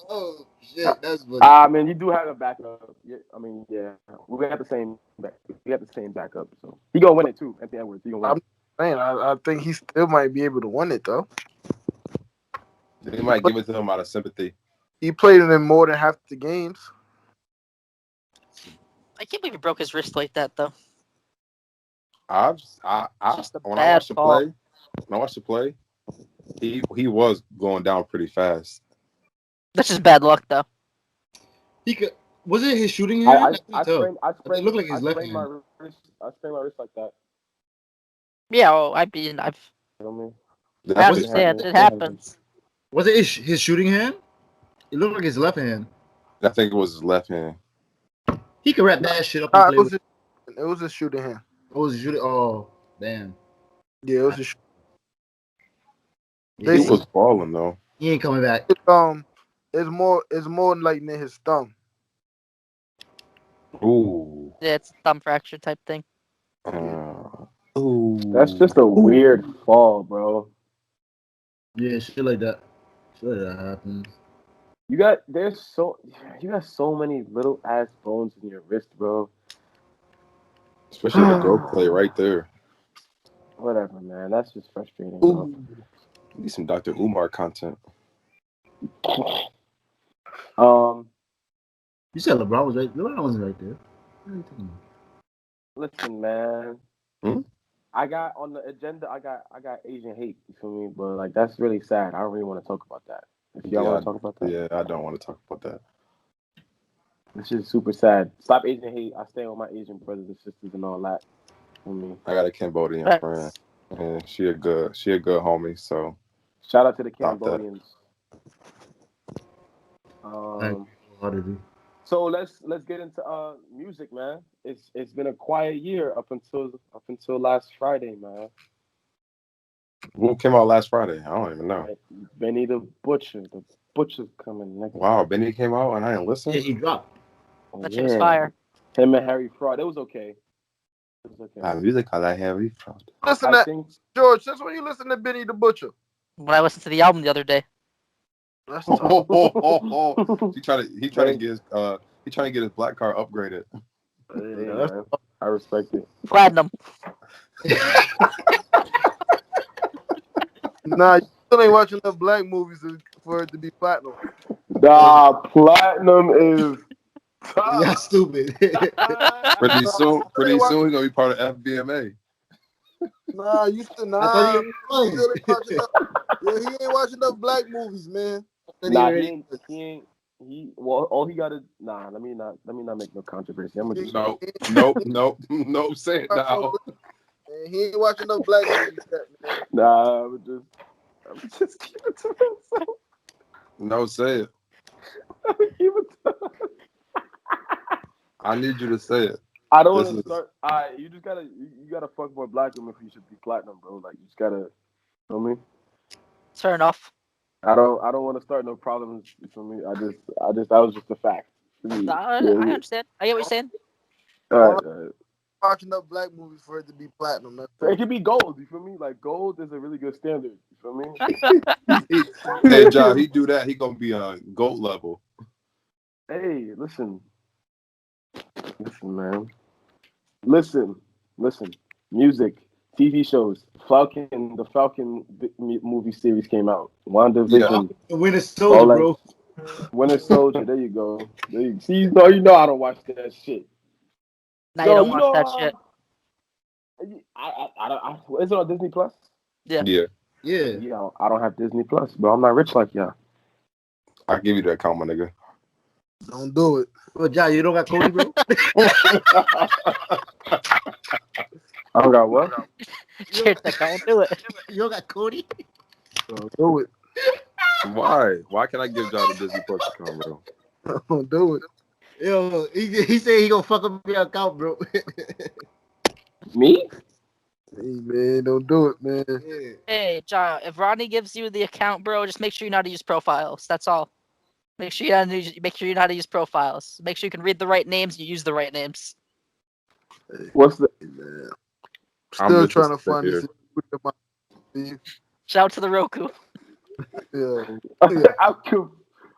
Oh shit, that's funny. I mean, you do have a backup. Yeah, we got the same. We got the same backup, so he gonna win it too. Anthony Edwards, he gonna win. Man, I think he still might be able to win it though. They might give it to him out of sympathy. He played it in more than half the games. I can't believe he broke his wrist like that, though. Just a When I bad fall. watched the play, he was going down pretty fast. That's just bad luck, though. He could. Was it his shooting hand? It looked like his left hand. I sprained my wrist like that. Yeah, well, I mean, I've. You know what I mean? I understand. It happens. Was it his shooting hand? It looked like his left hand. I think it was his left hand. He could wrap that shit up and play with. It was a shooting hand. It was shooting. Oh, damn. Yeah, it was a shooting. He was balling though. He ain't coming back. It's more like near his thumb. Ooh. Yeah, it's a thumb fracture type thing. Ooh. That's just a weird fall, bro. Yeah, shit like that. Shit like that happens. You got so many little ass bones in your wrist, bro. Especially the dope play right there. Whatever, man. That's just frustrating. Bro. Need some Dr. Umar content. You said LeBron was right. LeBron wasn't right there. What are you talking about? Listen, man. I got on the agenda. I got Asian hate. You feel me? But like that's really sad. I don't really want to talk about that. If y'all want to talk about that, yeah, I don't want to talk about that. This is super sad. Stop Asian hate. I stand with my Asian brothers and sisters and all that. I got a Cambodian friend, and she a good homie. So shout out to the Cambodians. So let's get into music, man. It's been a quiet year up until last Friday, man. What came out last Friday? I don't even know. Benny the Butcher. The Butcher's coming. Nigga. Wow, Benny came out and I didn't listen. Yeah, he dropped. That shit was fire. Him and Harry Fraud. It was okay. Music I like Harry Fraud. Listen to George. That's when you listen to Benny the Butcher. When I listened to the album the other day. That's He trying to get his black car upgraded. Yeah, I respect it. Platinum. Nah, you still ain't watching enough black movies for it to be platinum. Nah, platinum is tough. Yeah, stupid. Pretty soon he's gonna be part of FBMA. Nah, you still I thought he ain't watching enough black movies, man. Nah, he ain't. All he gotta. Nah, let me not make no controversy. I'm gonna just Nope. Say it now. He ain't watching no black movies yet, man. Nah, I'm just keep it to myself. No, say it. Keep it to I need you to say it. I don't want to start. You just gotta fuck more black women if you should be platinum, bro. Like you just gotta. You know what I mean? Fair enough. I don't want to start no problems for me. I just that was just a fact for me. I Yeah, yeah. understand. I get what you're saying. All right, all right. Watching up black movies for it to be platinum. That's So it could be gold. You feel me? Like gold is a really good standard. You feel me? Hey, John, he do that. He gonna be on GOAT level. Hey, listen, man. Listen. Music, TV shows. The Falcon movie series came out. WandaVision. The Winter All Soldier, that. bro. Winter Soldier. There you go. There you see. You know I don't watch that shit. Now you don't watch that shit. Is it on Disney Plus? Yeah. Yeah, Yeah, I don't have Disney Plus, bro. I'm not rich like y'all. I give you that account, my nigga. don't do it. Bro, John, you don't got Cody, bro? I don't got what? Jared's like, don't do it. You don't got Cody? Don't do it. Why? Why can't I give John the Disney Plus account, bro? Don't do it. Yo, he said he gonna fuck up your account, bro. Me? Hey man, don't do it, man. Yeah. Hey, John, if Rodney gives you the account, bro, just make sure you know how to use profiles. That's all. Make sure you know how to use profiles. Make sure you can read the right names. You use the right names. What's the? Hey, man. I'm Still just trying to sitting find here. this. Shout out to the Roku. Yeah.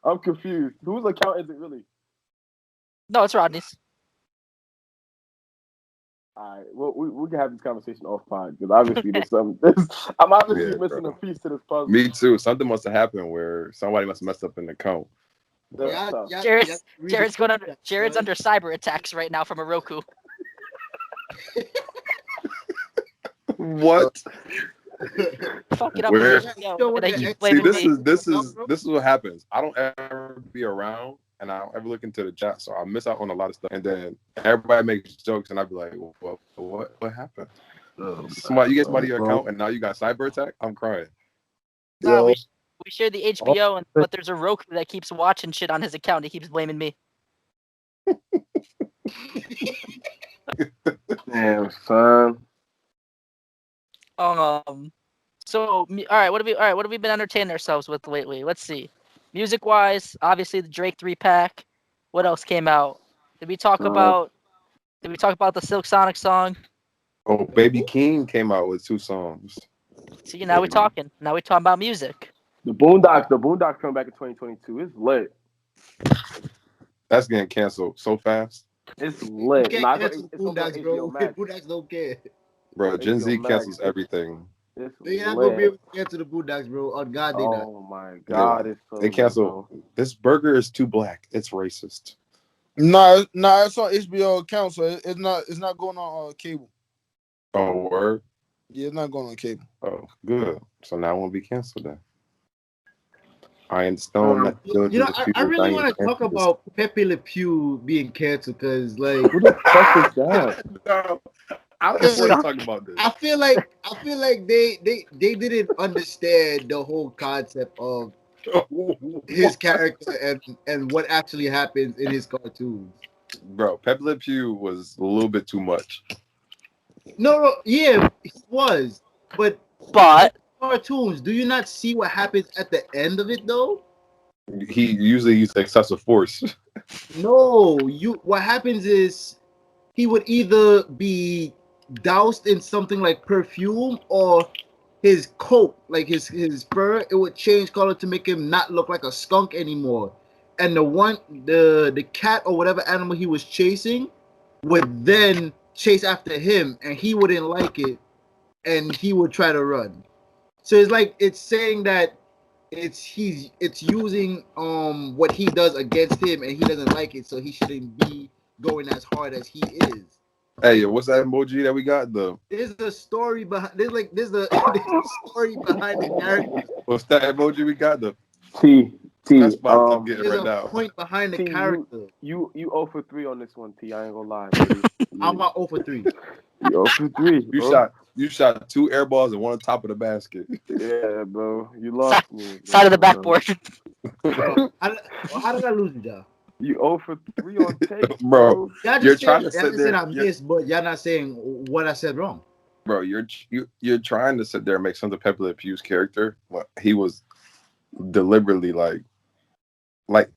I'm confused. Whose account is it really? No, it's Rodney's. All right. Well, we can have this conversation off pod because obviously there's some. I'm obviously Yeah, missing bro. a piece to this puzzle. Me too. Something must have happened where somebody must have messed up an account. That's tough. Jared's under cyber attacks right now from a Roku. What? Fuck it up. Where? Yo, and I keep See, blaming this me. is what happens. I don't ever be around, and I don't ever look into the chat, so I miss out on a lot of stuff. And then everybody makes jokes, and I be like, what happened? You get somebody your account, and now you got cyber attack. I'm crying. No, we share the HBO, but there's a Roku that keeps watching shit on his account. He keeps blaming me. Damn, son. So all right, what have we been entertaining ourselves with lately? Let's see. Music wise, obviously the Drake 3-pack. What else came out? Did we talk about the Silk Sonic song? Oh, Baby King came out with 2 songs. See, now we're talking. Now we're talking about music. The Boondocks coming back in 2022. It's lit. That's getting canceled so fast. It's lit. You Nah, can't cancel Boondocks, bro. Boondocks don't care. Bro, Gen Z HBO cancels Max. everything. It's They're not gonna be lit. able to cancel the Boondocks, bro. On God, they not. Oh my God, it's so They lit, cancel. bro. This burger is too black. It's racist. Nah, it's on HBO account, so it's not going on cable. Oh, word? Yeah, it's not going on cable. Oh, good. So now it won't be canceled then. Iron Stone. I really want to talk about Pepe Le Pew being canceled because, like, Who the fuck is that? No, I was want to talk about this. I feel like they didn't understand the whole concept of his character and what actually happens in his cartoons. Bro, Pepe Le Pew was a little bit too much. No, yeah, he was, but cartoons, do you not see what happens at the end of it though? He usually used excessive force. No, what happens is he would either be doused in something like perfume or his coat, like his fur, it would change color to make him not look like a skunk anymore. And the cat or whatever animal he was chasing would then chase after him, and he wouldn't like it, and he would try to run. So it's saying that it's using what he does against him, and he doesn't like it, so he shouldn't be going as hard as he is. Hey, what's that emoji that we got? There's a story behind. There's a story behind the character. What's that emoji we got? T. That's what I'm getting There's right a now. point behind the T, character. You 0 for 3 on this one, T. I ain't gonna lie. Baby. I'm not 0 for 3. You 0 for 3. You shot 2 air balls and one on top of the basket. Yeah, bro. You lost me. Side of the backboard. How did I lose you, John? You 0 for 3 on tape, Bro. Y'all You're just trying to said sit there. I missed, but y'all not saying what I said wrong. Bro, you're trying to sit there and make sense of Pepe Le Pew's character. What he was deliberately like what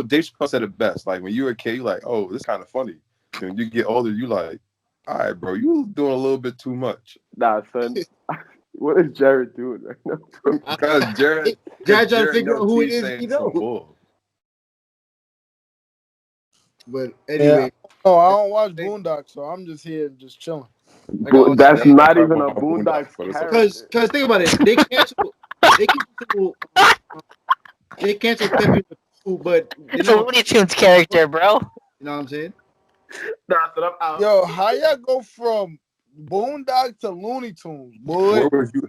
Dave Chappelle said it best. Like when you were a kid, you like, oh, this kind of funny. And when you get older, you like, all right, bro, you doing a little bit too much. Nah, son. What is Jared doing right now? Because Jared trying to figure out knows who it he's is saying he some knows. bull. But anyway, Oh, I don't watch Boondocks, so I'm just here just chilling. That's Yeah, not talk even a about Boondocks Boondocks, but it's character. because think about it, they cancel Pepe Le Pew, but It's a Looney Tunes character, bro. You know what I'm saying? Nah, son, I'm out. Yo, how y'all go from Boondocks to Looney Tunes, boy? where was you?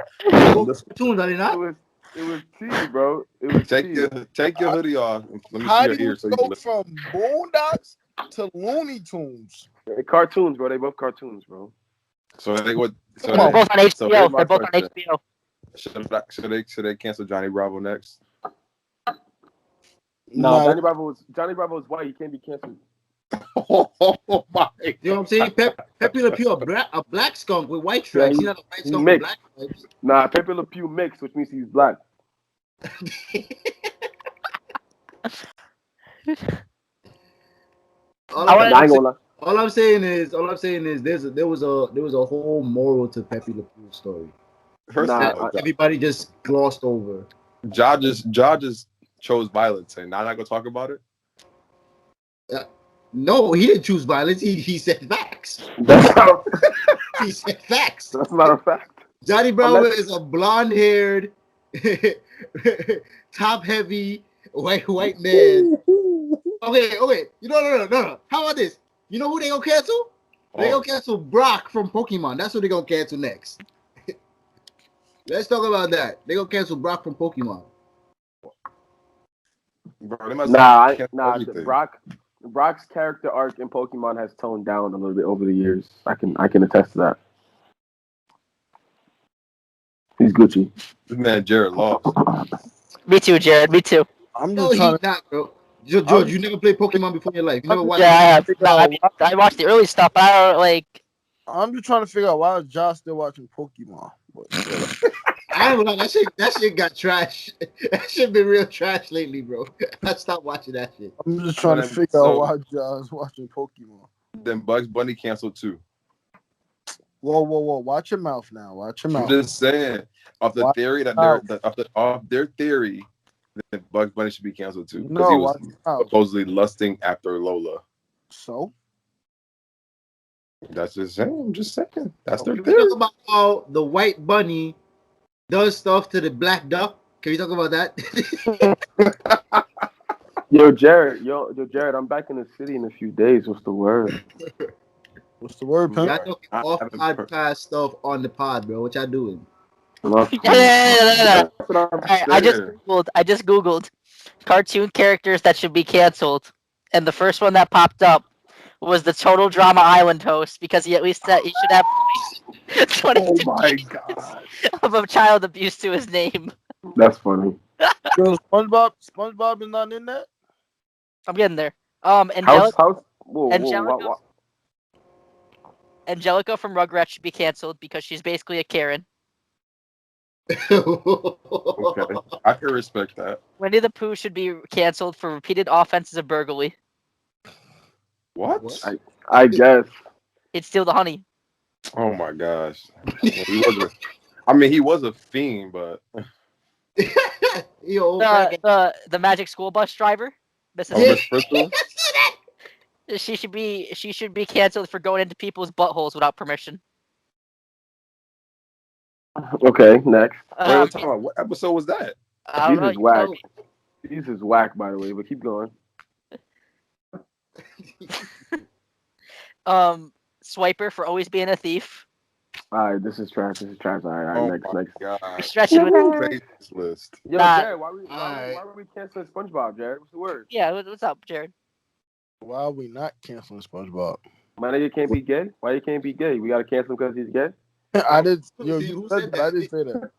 Tunes, are they not? It was T, bro. It was Take T. your hoodie off. Let me How see do your you ears so you go can listen. from Boondocks to Looney Tunes? They're cartoons, bro. They both cartoons, bro. So they would. So They're both on so HBO. here's my They're both on question. HBO. Should they cancel Johnny Bravo next? No, Nah, Johnny Bravo is white. He can't be canceled. Oh my! You know what I'm saying? Pepe Le Pew, a black skunk with white stripes. He's not a white skunk with mixed. black stripes. Nah, Pepe Le Pew mixed, which means he's black. All I'm saying is there was a whole moral to Pepe Le Pew's story. First of all, Everybody just glossed over. Ja just chose violence, and now I'm not gonna talk about it. No, he didn't choose violence. He said facts. He said facts. That's not a fact. Johnny Bravo is a blonde-haired, top-heavy white man. Okay. No. How about this? You know who they gonna cancel? They gonna cancel Brock from Pokemon. That's what they gonna cancel next. Let's talk about that. They gonna cancel Brock from Pokemon. Bro, Brock's character arc in Pokemon has toned down a little bit over the years. I can attest to that. He's Gucci. This man Jared lost. Me too, Jared. Me too. I'm just trying to. Not, bro. George, you never played Pokemon before in your life. You never watched. Yeah, I have. I watched the early stuff. I don't like. I'm just trying to figure out why is Josh still watching Pokemon. I don't know. That shit got trash. That shit been real trash lately, bro. I stopped watching that shit. I'm just trying to figure out why Josh is watching Pokemon. Then Bugs Bunny canceled too. Whoa! Watch your mouth now. Watch your mouth. I'm just saying, off the theory that off their theory, that Bugs Bunny should be canceled too because he was supposedly lusting after Lola. So that's just saying. I'm just saying. That's their Can theory. we talk about how the white bunny does stuff to the black duck? Can we talk about that? Yo, Jared, I'm back in the city in a few days. What's the word? What's the word, pimp? Y'all talking off podcast stuff on the pod, bro. What y'all doing? I just googled cartoon characters that should be canceled, and the first one that popped up was the Total Drama Island host because he at least said he should have 22 of a child abuse to his name. That's funny. Yo, SpongeBob is not in that. I'm getting there. Angelica from Rugrats should be canceled because she's basically a Karen. Okay, I can respect that. Winnie the Pooh should be canceled for repeated offenses of burglary. What? I guess. He'd steal the honey. Oh my gosh. He was a fiend, but the Magic School Bus driver, Miss Bristol. She should be canceled for going into people's buttholes without permission. Okay, next. What episode was that? Is whack. These is whack, by the way, but keep going. Swiper for always being a thief. All right, this is trash. All right, next. God. You're stretching with the list. Yo, Jared, why are we canceling SpongeBob, Jared? What's the word? Yeah, what's up, Jared? Why are we not canceling SpongeBob? My nigga can't be gay. Why you can't be gay? We gotta cancel him because he's gay. I did. Yo, you said that. I didn't say that.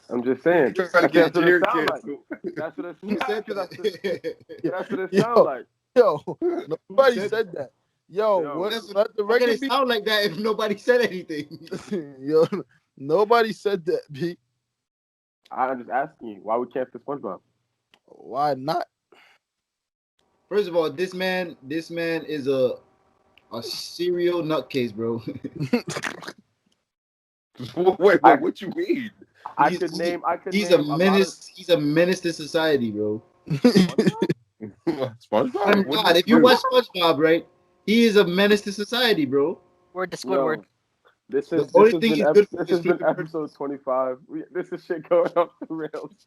I'm just saying. That's what it sounds like. That's what it sounds like. Yo, nobody said that. Yo, let the record be sound like that if nobody said anything. Yo, nobody said that, B. I'm just asking you why we can't fit SpongeBob. Why not? First of all, this man is a serial nutcase, bro. Wait, what you mean? I could name He's a a lot of menace. He's a menace to society, bro. SpongeBob? I'm What God. did If he you do? watch SpongeBob, right, he is a menace to society, bro. Word to Squidward. yo. This The has only this has thing been he's good for this is has been flipping burgers. episode 25. This is shit going off the rails.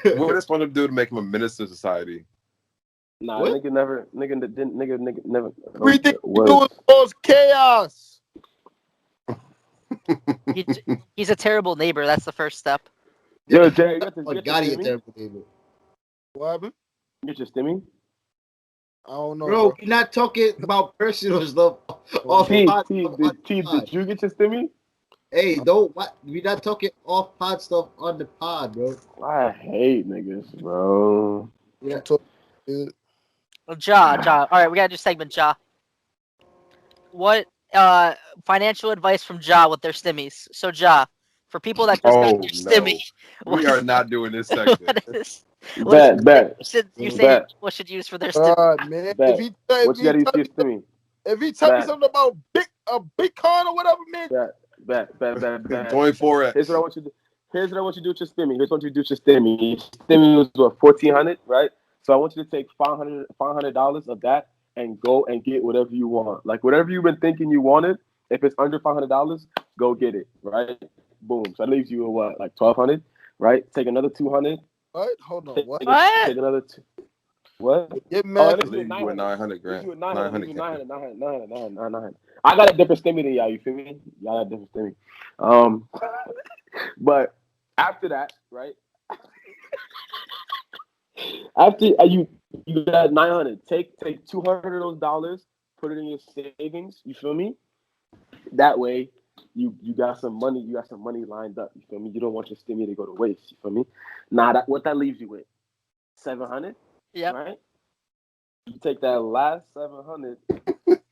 What did SpongeBob do to make him a menace to society? Nah, What? nigga never. Everything you do Words. is cause chaos. He's a terrible neighbor. That's the first step. Yo, Jay, you got this. Oh You got God, your he a stimmy? terrible neighbor. What happened? You get your stimmy? I don't know, Bro, we're not talking about personal stuff off T, pod. T, On the did pod. you get your stimmy? Hey, don't what? We're not talking off pod stuff on the pod, bro. I hate niggas, bro. Yeah. Ja. All right, we gotta do segment Ja. What financial advice from Ja with their stimmies? So Ja, for people that just got Oh their no, stimmy, we are not doing this segment. Bet. You say Bet. people should use for their stimmy? God, man. Bet. If he What you gotta use for your stimmy? tell me Bet. something about Bitcoin or whatever, man. Bet. 24x. Here's what I want you to do. Here's what I want you to do with your stimmy. Here's what you do with your stimmy. Your stimmy was what, $1,400, right? So I want you to take $500 of that and go and get whatever you want. Like whatever you've been thinking you wanted. If it's under $500, go get it, right? Boom. So that leaves you with what, like $1,200, right? Take another $200. What? Hold on. Take, What? take another two. What? Get Oh, mad. let's do Leave you with 900 Let's grand. do it 900. Let's do 900. 900. I got a different stimmy than y'all. You feel me? Y'all got a different stimmy. But after that, right? After you got 900, take $200 of those dollars, put it in your savings. You feel me? That way, you got some money. You got some money lined up. You feel me? You don't want your stimmy to go to waste. You feel me? Nah, what that leaves you with? 700. Yep. Right? You take that last 700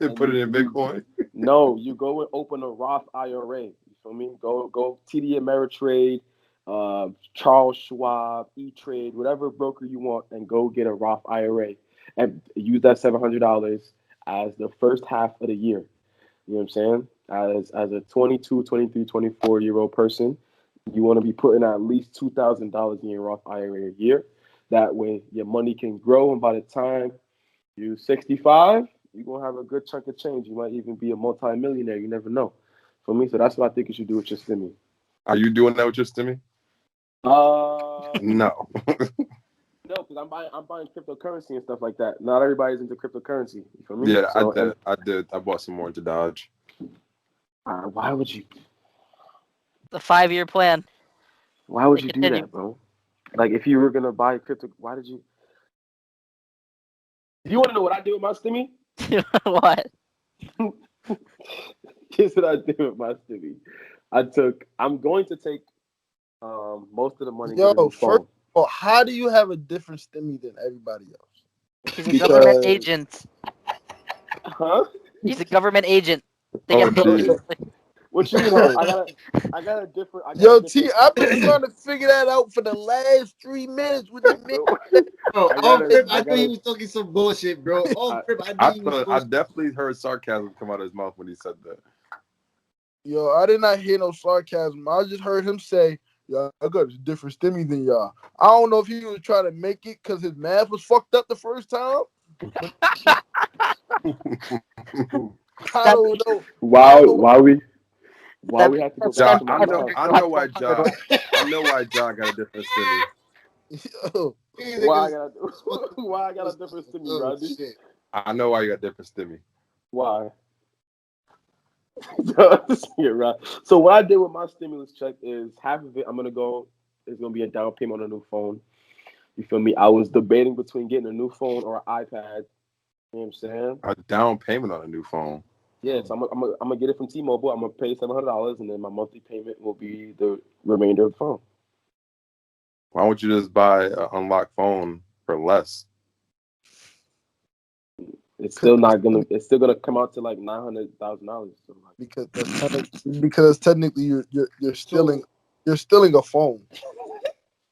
And put it in Bitcoin. No, you go and open a Roth IRA. You feel me? Go TD Ameritrade, Charles Schwab, E-Trade, whatever broker you want, and go get a Roth IRA and use that $700 as the first half of the year. You know what I'm saying? As a 22, 23, 24-year-old person, you want to be putting at least $2,000 in your Roth IRA a year. That way, your money can grow, and by the time you're 65, you're going to have a good chunk of change. You might even be a multi-millionaire. You never know. For me, so that's what I think you should do with your stimmy. Are you doing that with your stimmy? No, No. because I'm buying cryptocurrency and stuff like that. Not everybody's into cryptocurrency. You feel me? Yeah, So, I did. I bought some more into Dodge. why would you? The 5-year plan. Why would you do Continue. that, bro? Like, if you were gonna buy crypto, why did you? Do you want to know what I did with my stimmy? What? Here's what I did with my stimmy. I'm going to take most of the money. Yo, first of all, how do you have a different stimmy than everybody else? He's a government agent. Huh? He's a government agent. They Oh, get geez. What you mean? I got a different. Yo, T, I've been trying to figure that out for the last 3 minutes with the man. Bro, I I knew he was talking some bullshit, bro. I definitely heard sarcasm come out of his mouth when he said that. Yo, I did not hear no sarcasm. I just heard him say, "Yo, I got a different stimmy than y'all." I don't know if he was trying to make it because his math was fucked up the first time. I don't know. Why we have to go back to my I know why Ja got a different stimmy. Yo, Why I got a different stimmy, Rodney? I know why you got different stimmy. Why? Yeah, right. So what I did with my stimulus check is half of it it's gonna be a down payment on a new phone. You feel me? I was debating between getting a new phone or an iPad. You know what I'm saying? A down payment on a new phone. Yes, I'm gonna get it from T-Mobile. I'm gonna pay $700, and then my monthly payment will be the remainder of the phone. Why don't you just buy an unlocked phone for less? It's still gonna come out to like $900,000. So because technically you're stealing You're stealing a phone.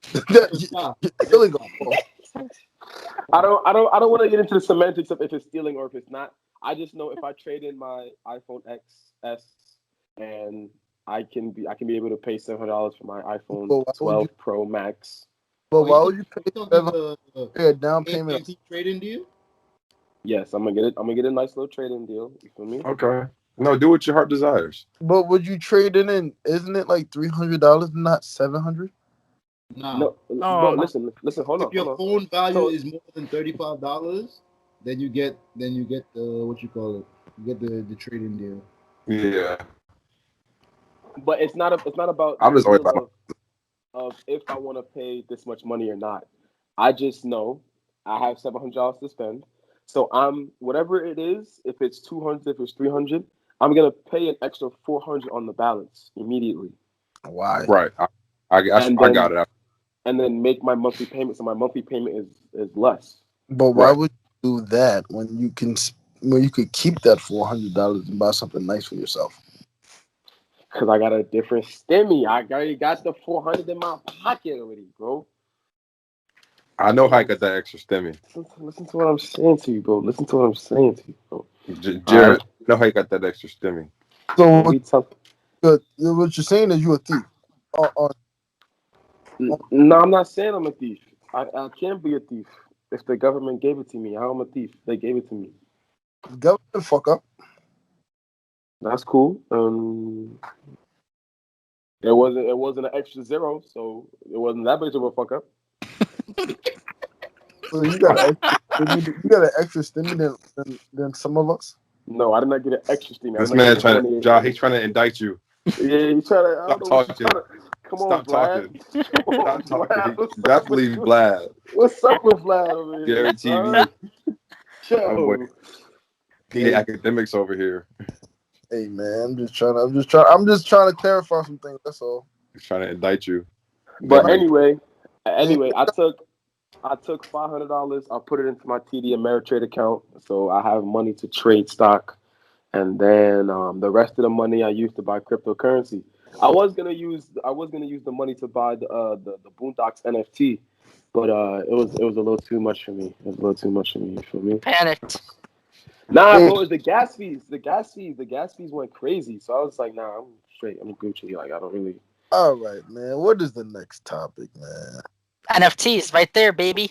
Stop. You're stealing a phone. I don't want to get into the semantics of if it's stealing or if it's not. I just know if I trade in my iPhone XS and I can be able to pay $700 for my iPhone But why would 12 you? Pro Max. But why would you pay a down AT&T payment? trade-in deal? Yes, I'm gonna get a nice little trade-in deal. You feel me? Okay. No, do what your heart desires. But would you trade it in? Isn't it like $300, not $700? Nah. No, bro. Listen. Hold If on. your phone value So- is more than $35, then you get the what you call it? You get the trade-in deal. Yeah. But it's not about. I'm just the worried deal about of if I want to pay this much money or not. I just know I have $700 to spend. So I'm whatever it is. If it's 200, if it's 300, I'm gonna pay an extra 400 on the balance immediately. Why? right. I got it. And then make my monthly payment. So my monthly payment is less. But why Right. would you do that when you could keep that $400 and buy something nice for yourself? Cause I got a different stimmy. I already got the 400 in my pocket already, bro. I know how I got that extra stimmy. Listen to what I'm saying to you, bro. Listen to what I'm saying to you, bro. Jared, I know how you got that extra stimmy. So Don't be tough. what you're saying is you a thief. No, I'm not saying I'm a thief. I can't be a thief. If the government gave it to me, how am I a thief? They gave it to me. Government fuck up. That's cool. It wasn't an extra zero, so it wasn't that big of a fuck up. So you got an extra stimmy than some of us. No, I did not get an extra steam. This man he's trying to indict you. Yeah, he's trying to. Stop talking. Come on, Stop Vlad. talking. Come on, Stop Vlad. talking. What's up Definitely with- Vlad. What's up with Vlad over here? Gary TV. Huh? Oh, boy. Yo. He academics over here. Hey man, I'm just trying to clarify some things. That's all. He's trying to indict you. But Right. anyway, I took $500. I put it into my TD Ameritrade account, so I have money to trade stock, and then the rest of the money I used to buy cryptocurrency. I was gonna use the money to buy the Boondocks NFT, but it was a little too much for me. You feel me? Panicked. Nah, bro, it's the gas fees. The gas fees went crazy. So I was like, nah, I'm straight. I'm Gucci. Like, I don't really. All right, man. What is the next topic, man? NFTs right there, baby.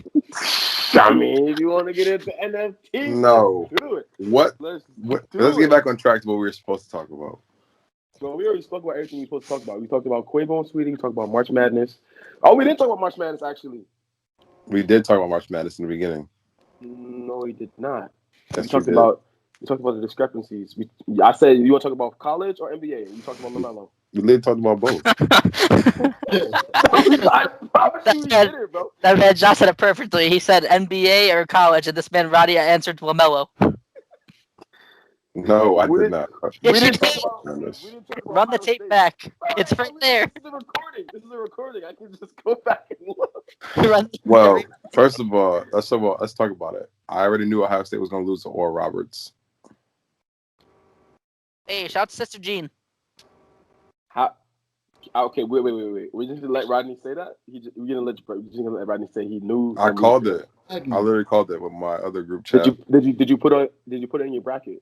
I mean, if you want to get into NFTs, No. let's do it. What? Let's Get back on track to what we were supposed to talk about. Well, we already spoke about everything we were supposed to talk about. We talked about Quavo and Saweetie. We talked about March Madness. Oh, we didn't talk about March Madness, actually. We did talk about March Madness in the beginning. No, we did not. Yes, we talked did. about the discrepancies. I said, you want to talk about college or NBA? And you talked about LaMelo. We literally talked about both. I promise you we did it, bro. That man Josh said it perfectly. He said NBA or college, and this man Roddy answered LaMelo. No, I We did didn't- not. Yes, we you didn't talk did. about. Run We didn't talk about Run the Ohio tape State. back. All It's right there. This is a recording. I can just go back and look. Run the Well, tape. first of all, let's talk about it. I already knew Ohio State was going to lose to Oral Roberts. Hey, shout out to Sister Jean. How? Okay, wait. We're just gonna let Rodney say that. We're gonna let Rodney say he knew. I called it. I literally called it with my other group chat. Did you put it in your bracket?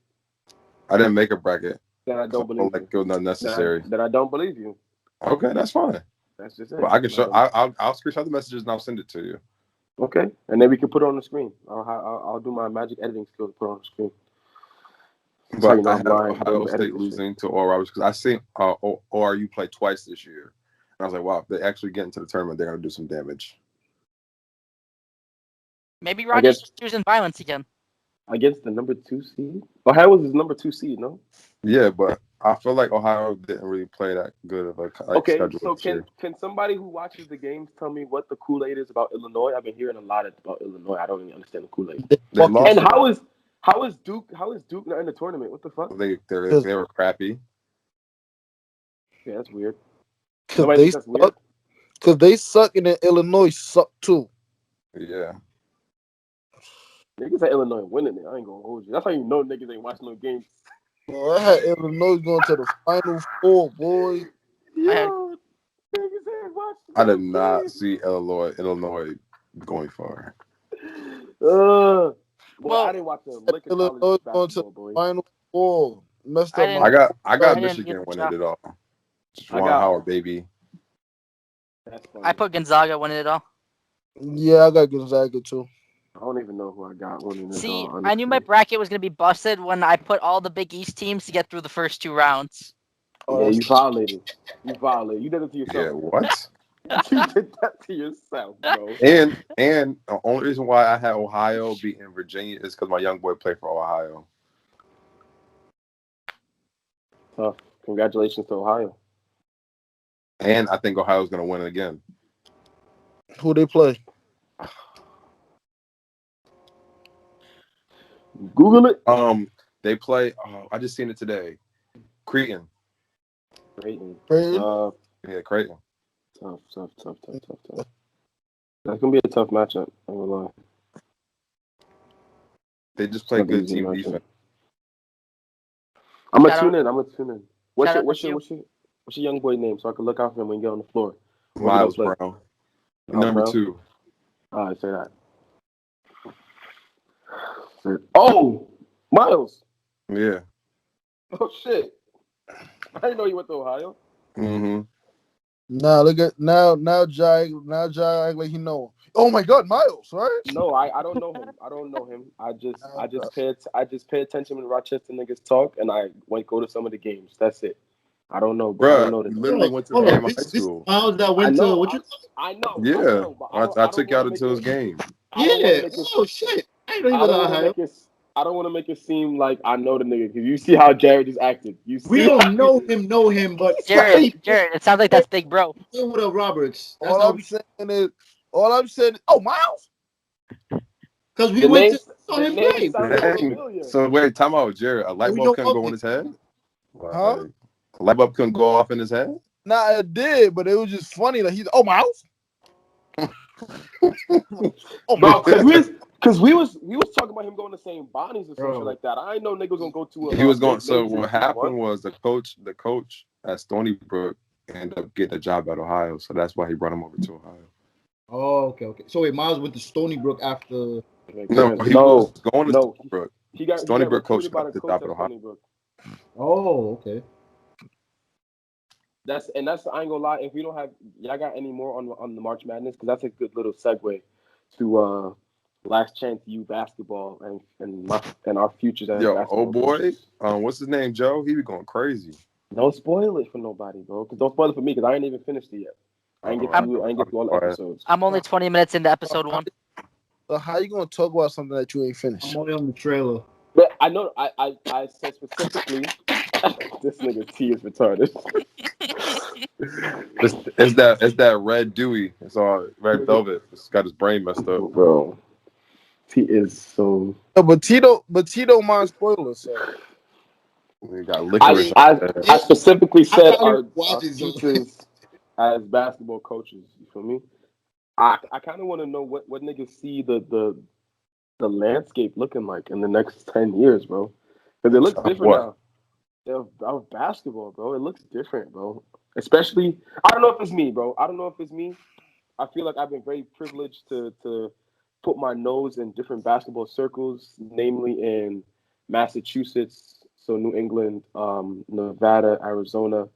I didn't make a bracket. Then I don't believe Like you. it was not necessary. Then I don't believe you. Okay, that's fine. That's just it. Well, I can show. I'll screenshot the messages and I'll send it to you. Okay, and then we can put it on the screen. I'll do my magic editing skill to put it on the screen. But I have Ohio State losing to Oral Roberts because I seen ORU play twice this year. And I was like, wow, if they actually get into the tournament, they're going to do some damage. Maybe Roddy's just choosing violence again. Against the number 2 seed? Ohio was his number 2 seed, no? Yeah, but I feel like Ohio didn't really play that good of a schedule. So can somebody who watches the games tell me what the Kool-Aid is about Illinois? I've been hearing a lot about Illinois. I don't really understand the Kool-Aid. And how is Duke not in the tournament? What the fuck? They were crappy. Yeah, that's weird. Because they suck and then Illinois suck too. Yeah. Niggas at Illinois winning it. I ain't gonna hold you. That's how you know niggas ain't watching no games. Bro, I had Illinois going to the Final Four, boy. Yo, nigga, I did not see Illinois going far. Boy, Well, I didn't watch the Lincoln Illinois College going to basketball, boy. Final Four. Messed I up didn't- my. I I got didn't Michigan get the winning shot. it all. I Juwan got- Howard, baby. That's funny. I put Gonzaga winning it all. Yeah, I got Gonzaga too. I don't even know who I got winning this. See, all, I knew my honestly. bracket was gonna be busted when I put all the Big East teams to get through the first 2 rounds. Oh, Yeah, that's- you violated. You violated. You did it to yourself. Yeah, what? You did that to yourself, bro. And the only reason why I had Ohio beating Virginia is because my young boy played for Ohio. Tough. Congratulations to Ohio. And I think Ohio's gonna win it again. Who they play? Google it. They play. I just seen it today. Creighton. Creighton. Creighton? Yeah, Creighton. Tough. That's gonna be a tough matchup. I'm gonna lie. They just play Not good easy team matchup. defense. I'm gonna Shout tune in. What's Shout your out young boy name so I can look out for him when you get on the floor? Miles play? Brown. Miles Number Brown? 2. All right, say that. Oh, Miles. Yeah. Oh shit. I didn't know you went to Ohio. Mm-hmm. Now look at now Jai act like he know him. Oh my God, Miles, right? No, I don't know him. I just pay attention when Rochester niggas talk, and I go to some of the games. That's it. I don't know, bro. I don't know Bruh, this. you literally went to Hold the on, game in high this school. Miles that went to what you? I know. Yeah. But I took you out into his game. Yeah. Oh shit! I didn't know he was at Ohio. I don't want to make it seem like I know the nigga because you see how Jared just acted. You see We don't know him, but Jared, it sounds like that's Big Bro. with Roberts. That's All how I'm saying is, oh Miles. because we The went name- to saw him the name play. sounds Dang. familiar. So wait, time out, Jared. A light We bulb don't couldn't know go in him. his head? Huh? Like, a light bulb couldn't go off in his head? Nah, it did, but it was just funny. Like he's oh Miles. Bro, because we was talking about him going to St. Bonnie's or some Bro. shit like that. I didn't know niggas was gonna go to a. He was going. big So major what happened was the coach at Stony Brook ended up getting a job at Ohio, so that's why he brought him over to Ohio. Oh, okay. So wait, Miles went to Stony Brook after. No, he was going to Stony Brook. He got Stony Brook coach recruited by the got the coach job at at Ohio. Stony Brook. Oh, okay. That's I ain't gonna lie. If we don't have y'all got any more on the March Madness, because that's a good little segue to last chance U basketball and our futures as Yo, basketball. oh boy, what's his name, Joe? He be going crazy. Don't spoil it for nobody, bro. Don't spoil it for me because I ain't even finished it yet. I ain't get through all the episodes. I'm only 20 minutes into episode 1. So how you gonna talk about something that you ain't finished? I'm only on the trailer. But I know I said specifically this nigga T is retarded. It's that red Dewey. It's all red velvet. It's got his brain messed up. Bro. T is so No, but Tito mind spoilers. So. He got licorice. I specifically said our watches futures as basketball coaches. You feel me? I kind of want to know what niggas see the landscape looking like in the next 10 years, bro. Because it looks different now. Of basketball, bro. It looks different, bro. Especially, I don't know if it's me, bro. I feel like I've been very privileged to put my nose in different basketball circles, namely in Massachusetts, so New England, Nevada, Arizona.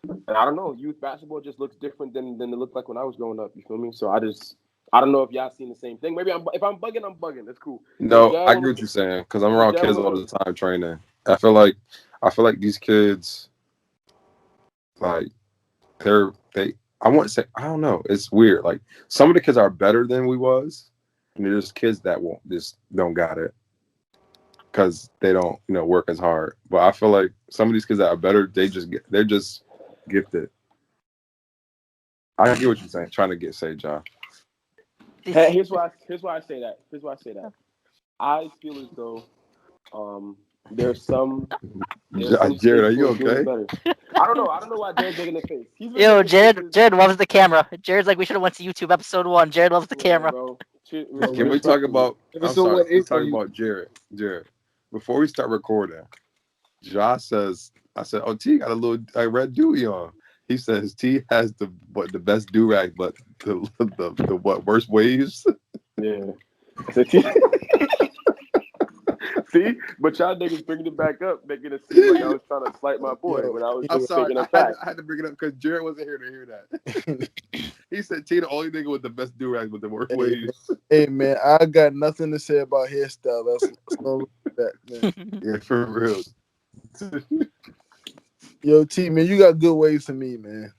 And I don't know, youth basketball just looks different than it looked like when I was growing up. You feel me? So I don't know if y'all seen the same thing. Maybe if I'm bugging, I'm bugging. That's cool. No, I get what you're saying because I'm around kids all the time training. I feel like these kids, like I wouldn't say, I don't know. It's weird. Like some of the kids are better than we was, and there's kids that don't got it because they don't work as hard. But I feel like some of these kids that are better, they're just gifted. I get what you're saying. Trying to say, John. Here's why I say that. I feel as though there's some Jared, are you okay? I don't know why Jared's making the face. Yo, Jared loves the camera. Jared's like, we should have went to YouTube episode 1. Jared loves the camera. Bro. Can we talk about? I'm sorry. Let's talk about Jared. Jared, before we start recording, Josh says, "I said, oh, T got a little red Dewey on." He says T has the best do rag, but the worst waves. Yeah. I said, T. See, but y'all niggas bringing it back up, making it seem like I was trying to slight my boy Yo, when I was I'm just sorry, stating a I had, fact. I had to bring it up because Jared wasn't here to hear that. He said T the only nigga with the best do rag with the worst waves. Hey man, I got nothing to say about hairstyle. That's no that man. Yeah, for real. Yo, T man, you got good waves to me, man.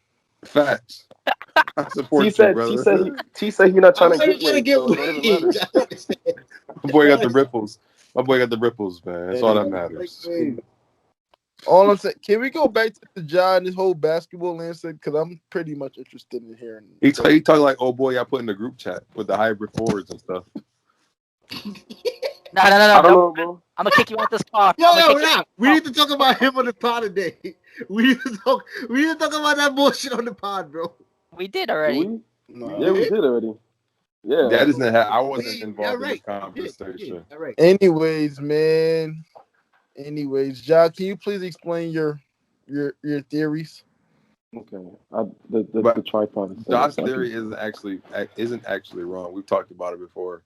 Facts. I T support you, said, brother. T said he not I'm trying to not get trying to waves, get so it don't even waves. matter. I understand. My boy got the ripples. My boy got the ripples, man. That's all that Like matters. waves. All I'm saying, can we go back to the job and this whole basketball landscape? Because I'm pretty much interested in hearing. He talking like, oh boy, I put in the group chat with the hybrid forwards and stuff. No, I don't know, bro. I'm gonna kick you out this car. Yo, we need to talk about him on the pod today. We need to talk about that bullshit on the pod, bro. We did Do already. we? No. Yeah, we did already. Yeah. That isn't. I wasn't Yeah, involved in this right. conversation. All right. Anyways, man. Anyways, Jock, can you please explain your theories? Okay. The But tripod. Josh's theory isn't actually wrong. We've talked about it before.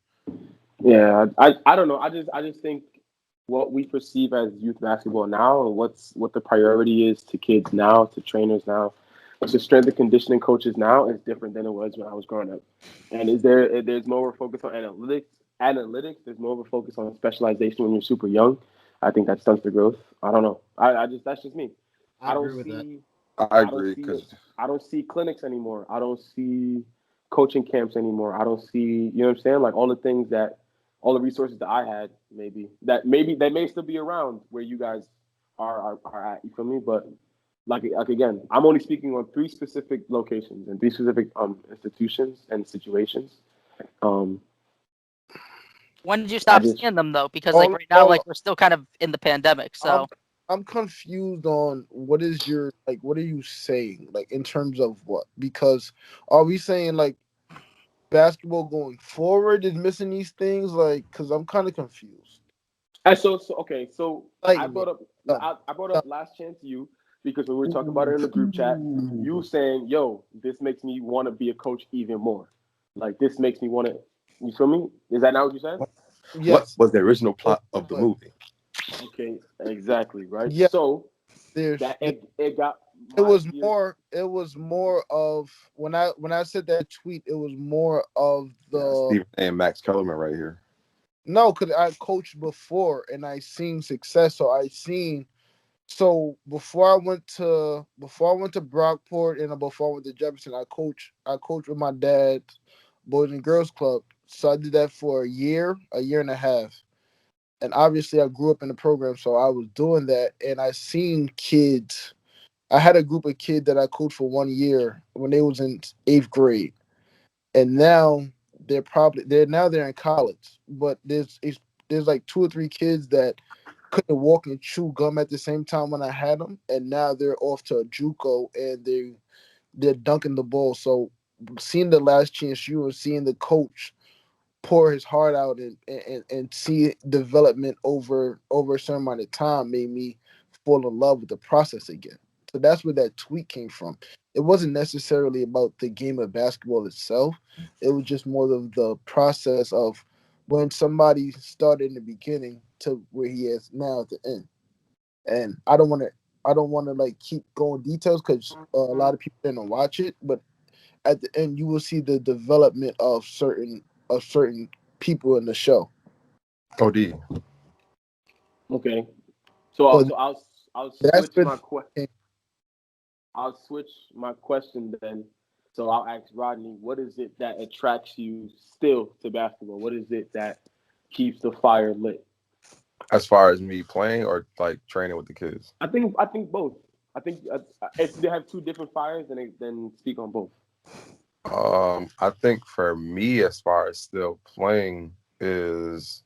Yeah, I don't know. I just think what we perceive as youth basketball now and what the priority is to kids now, to trainers now, to strength and conditioning coaches now is different than it was when I was growing up. And there's more of a focus on analytics, there's more of a focus on specialization when you're super young. I think that stunts the growth. I don't know. That's just me. I agree with that. I agree because I don't see clinics anymore. I don't see coaching camps anymore. I don't see, you know what I'm saying? Like all the resources that I had, maybe they may still be around where you guys are at. You feel me? But like again, I'm only speaking on 3 specific locations and 3 specific institutions and situations. When did you stop seeing them though? Because like right now, like we're still kind of in the pandemic. So I'm confused on what are you saying? Like in terms of what? Because are we saying like basketball going forward is missing these things? Like, because I'm kind of confused. And so okay, so Like, I brought up last chance you because when we were talking about it in the group chat, you saying, "Yo, this makes me want to be a coach even more." Like this makes me want to. You feel me? Is that not what you said? Yes. What was the original plot of the movie? Okay, exactly right. Yeah. So There's that it got. it was more of when I said that tweet, it was more of the Stephen A. and Max Kellerman right here. no, because I coached before and I seen success. So before I went to Brockport and before I went to Jefferson, I coached with my dad's Boys and Girls Club. So I did that for a year and a half. And obviously I grew up in the program, so I was doing that and I seen kids. I had a group of kids that I coached for 1 year when they was in 8th grade. And now they're in college. But there's like 2 or 3 kids that couldn't walk and chew gum at the same time when I had them, and now they're off to a JUCO and they're dunking the ball. So seeing the last chance you and seeing the coach pour his heart out and see development over a certain amount of time made me fall in love with the process again. So that's where that tweet came from. It wasn't necessarily about the game of basketball itself. It was just more of the process of when somebody started in the beginning to where he is now at the end. And I don't want to like keep going details because a lot of people didn't watch it, but at the end you will see the development of certain people in the show. OD. Okay, so I'll switch my question. I'll switch my question then. So I'll ask Rodney, what is it that attracts you still to basketball? What is it that keeps the fire lit? As far as me playing or like training with the kids? I think both. I think if they have 2 different fires, then speak on both. I think for me, as far as still playing, is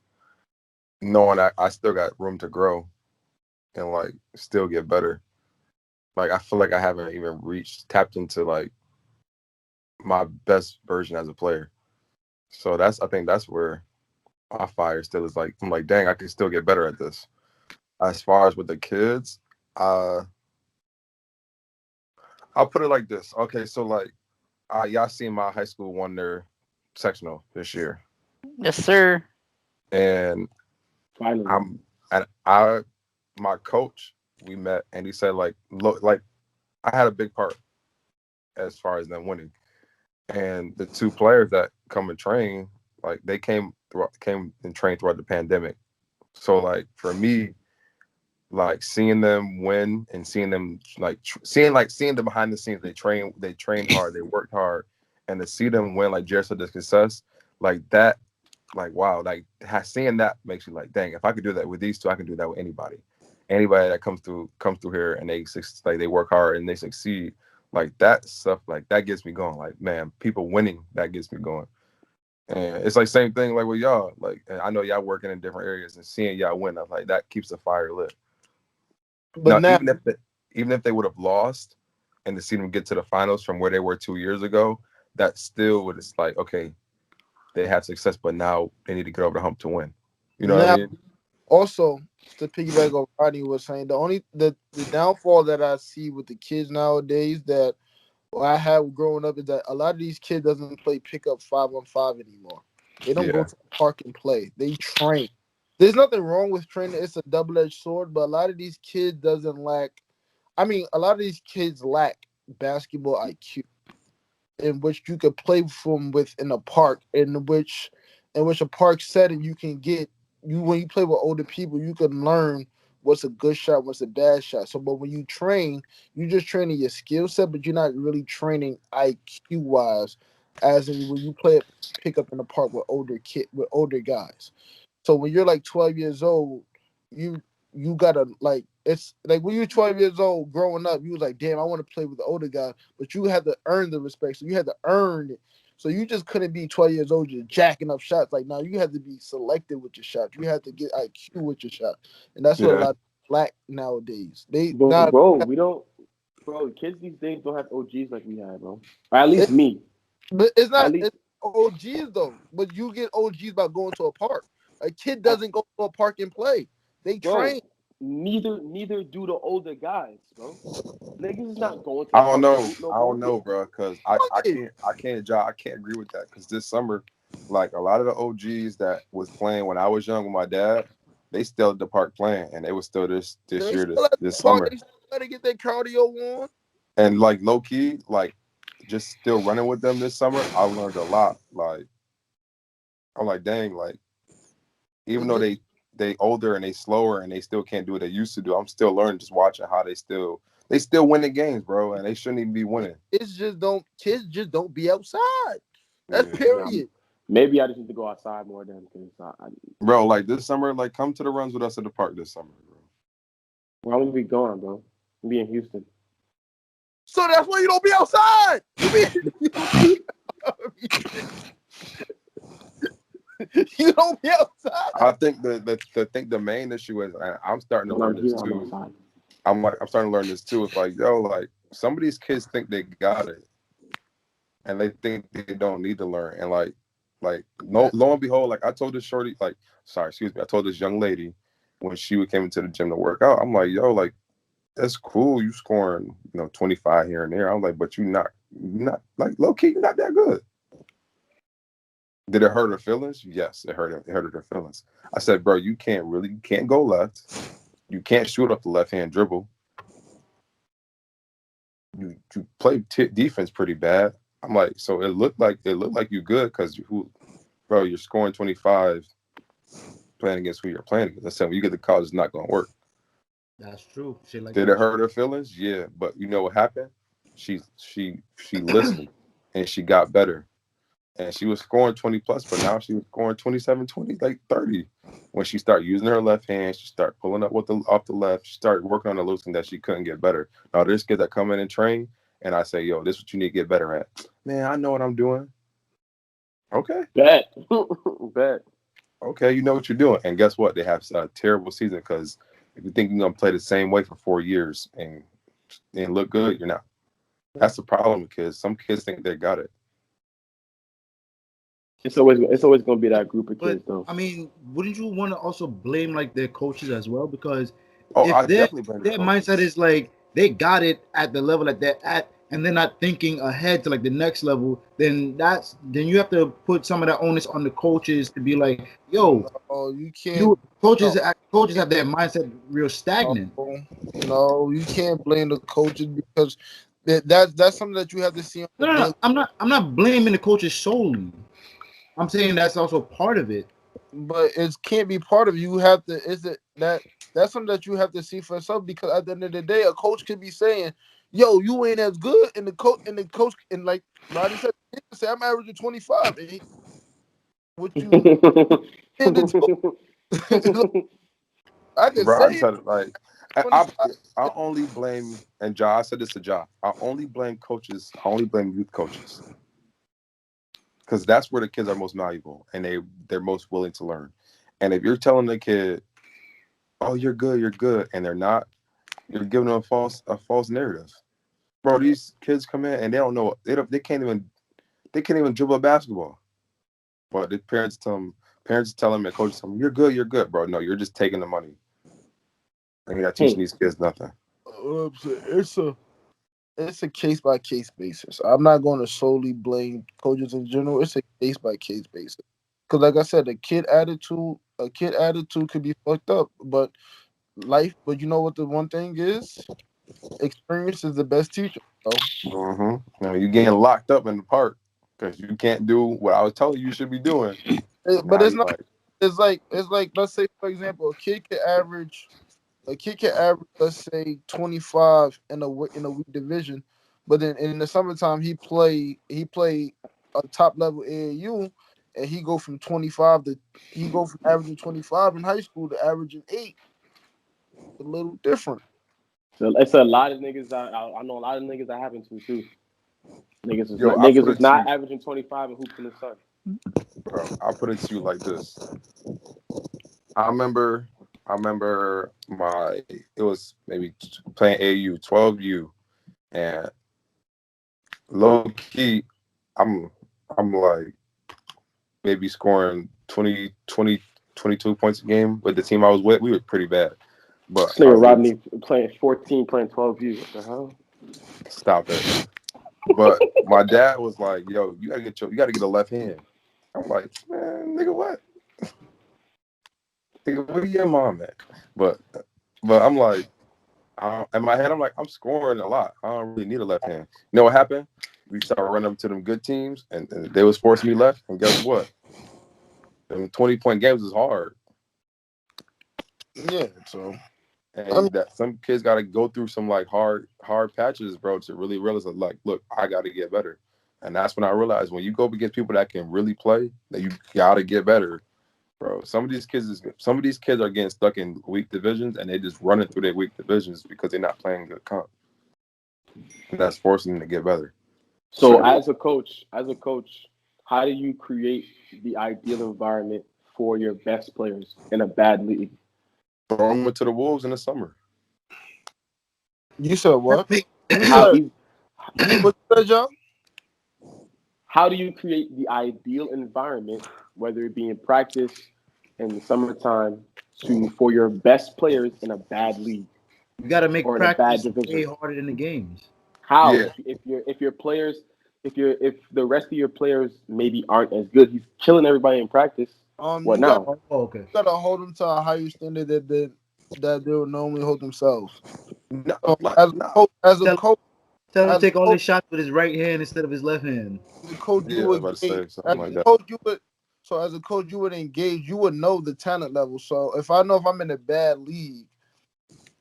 knowing I still got room to grow and like still get better. Like I feel like I haven't even tapped into like my best version as a player. So I think that's where my fire still is. Like I'm like, dang, I can still get better at this. As far as with the kids, I I'll put it like this. Okay, so like, y'all seen my high school won their sectional this year, Yes, sir. and Finally. my coach, we met, and he said like, look, like I had a big part as far as them winning, and the two players that come and train, like they came and trained throughout the pandemic. So like for me, like seeing them win and seeing them seeing them behind the scenes, they trained hard, they worked hard, and to see them win, like Jared said, the success, like that, like wow, like seeing that makes you like, dang, if I could do that with these two, I can do that with anybody. Anybody that comes through here and they work hard and they succeed, like that stuff, like that gets me going. Like man, people winning, that gets me going. And it's like same thing like with y'all. Like and I know y'all working in different areas and seeing y'all win, I'm like that keeps the fire lit. But now, Even if they would have lost and to see them get to the finals from where they were 2 years ago, that still would, it's like, okay, they had success, but now they need to get over the hump to win. You know what I mean? also to piggyback on Rodney was saying, the downfall that I see with the kids nowadays that I had growing up is that a lot of these kids doesn't play pickup 5-on-5 anymore. They don't go to the park and play. They train. There's nothing wrong with training. It's a double-edged sword, but a lot of these kids a lot of these kids lack basketball IQ, in which you could play from within a park, in which a park setting you can get you when you play with older people, you can learn what's a good shot, what's a bad shot. So, but when you train, you're just training your skill set, but you're not really training IQ wise, as in when you play pick up in the park with older guys. So when you're like 12 years old, you gotta like it's like when you're 12 years old growing up, you was like, damn, I want to play with the older guy, but you had to earn the respect. So you had to earn it. So you just couldn't be 12 years old just jacking up shots. Like now you had to be selective with your shots. You had to get IQ with your shot. And that's what a lot of lack nowadays. Kids these days don't have OGs like we had, bro. Or at least me. But it's OGs though. But you get OGs by going to a park. A kid doesn't go to a park and play. They train. Neither do the older guys, bro. Niggas is not going to. I don't know, bro, because I can't agree with that. Because this summer, like a lot of the OGs that was playing when I was young with my dad, they still at the park playing, and they was still this summer. They still to get their cardio on. And like low key, like just still running with them this summer, I learned a lot. Like I'm like, dang, like even though they older and they slower and they still can't do what they used to do, I'm still learning, just watching how they still winning games, bro, and they shouldn't even be winning. Kids just don't be outside. That's period. Maybe I just need to go outside more than bro, like this summer, like come to the runs with us at the park this summer, bro. Well, I'm gonna be gone, bro. I'm be in Houston. So that's why you don't be outside. You don't be outside. I think the main issue is I'm starting to learn this too. I'm starting to learn this too. It's like, yo, like some of these kids think they got it, and they think they don't need to learn. And like lo and behold, like I told this young lady when she came into the gym to work out. I'm like, yo, like that's cool. You scoring, 25 here and there. I'm like, but you're not like low key. You're not that good. Did it hurt her feelings? Yes, it hurt her feelings. I said, bro, you can't go left. You can't shoot up the left-hand dribble. You play defense pretty bad. I'm like, so it looked like you good because you're scoring 25 playing against who you're playing against. I said, when you get to college, it's not going to work. That's true. Did it hurt her feelings? Yeah, but you know what happened? She listened and she got better. And she was scoring 20 plus, but now she was scoring 27, 20, like 30. When she started using her left hand, she started pulling up off the left. She started working on the loosening that she couldn't get better. Now there's kids that come in and train, and I say, yo, this is what you need to get better at. Man, I know what I'm doing. Okay. Bet. Okay, you know what you're doing. And guess what? They have a terrible season because if you think you're going to play the same way for 4 years and look good, you're not. That's the problem with kids. Some kids think they got it. It's always going to be that group of kids, though. I mean, wouldn't you want to also blame like their coaches as well? Because if their mindset is like they got it at the level that they're at, and they're not thinking ahead to like the next level, then you have to put some of that onus on the coaches to be like, yo, Oh, you can't. you coaches No, coaches have that mindset real stagnant. no, you can't blame the coaches because that's something that you have to see on the No. daily. I'm not blaming the coaches solely. I'm saying that's also part of it. But it can't be part of you. Have to is it that that's something that you have to see for yourself because at the end of the day, a coach could be saying, "Yo, you ain't as good," and the coach and like Roddy said, he can say, "I'm averaging 25." And what you in the I can Bro, I say said it like I 25. I only blame and Ja. I said this to Ja. I only blame coaches. I only blame youth coaches because that's where the kids are most valuable and they're most willing to learn. And if you're telling the kid, "Oh, you're good," and they're not, you're giving them a false narrative. Bro, these kids come in and they don't know they can't even dribble a basketball. But the parents tell them and coaches tell them, you're good, bro. No, you're just taking the money. And you're not teaching these kids nothing. It's a case by case basis. I'm not going to solely blame coaches in general. It's a case by case basis. Because like I said, a kid attitude could be fucked up, but life. But you know what the one thing is? Experience is the best teacher. So, Now you getting locked up in the park because you can't do what I was telling you should be doing. but Now it's you not. like, It's like let's say for example, a kid can average let's say 25 in a weak division, but then in the summertime he play a top level AAU, and he go from averaging 25 in high school to averaging 8. A little different. So it's a lot of niggas. I know a lot of niggas that happen to too. yo, I Niggas put was it to not you, averaging 25 and hoops in the sun. bro. I put it to you like this. I remember, my it was maybe playing AU 12U and low key, I'm like maybe scoring 20, 20, 22 points a game with the team I was with. We were pretty bad, but This I nigga was getting Rodney playing 14, playing 12 views. What the hell? stop it. But my dad was like, "Yo, you gotta get a left hand." I'm like, "Man, nigga, what? Nigga, where your mom at?" But I'm like, in my head, I'm like, I'm scoring a lot. I don't really need a left hand. You know what happened? We started running up to them good teams, and they was forcing me left. And guess what? Them 20-point games is hard. Yeah. So I And mean, that some kids got to go through some like hard patches, bro, to really realize that, like, look, I got to get better. And that's when I realized when you go up against people that can really play, that you got to get better, bro. Some of these kids are getting stuck in weak divisions, and they just running through their weak divisions because they're not playing good comp, and that's forcing them to get better. So as a coach, how do you create the ideal environment for your best players in a bad league? Throw them to the wolves in the summer. you said what? You How said easy, what you said, Joe? how do you create the ideal environment, whether it be in practice in the summertime, for your best players in a bad league You got to make or in a bad practice way division? harder than the games. How Yeah, if your players if the rest of your players maybe aren't as good, he's killing everybody in practice. What You got now? Oh, okay. gotta hold them to a higher standard that they would normally hold themselves. no, So like, as a no, coach, as a Tell coach, tell him to as a take all coach, his shots with his right hand instead of his left hand. as a coach, you yeah, I was would about to gauge. say something As like a that. coach, you would. So as a coach, you would engage. You would know the talent level. So if I know if I'm in a bad league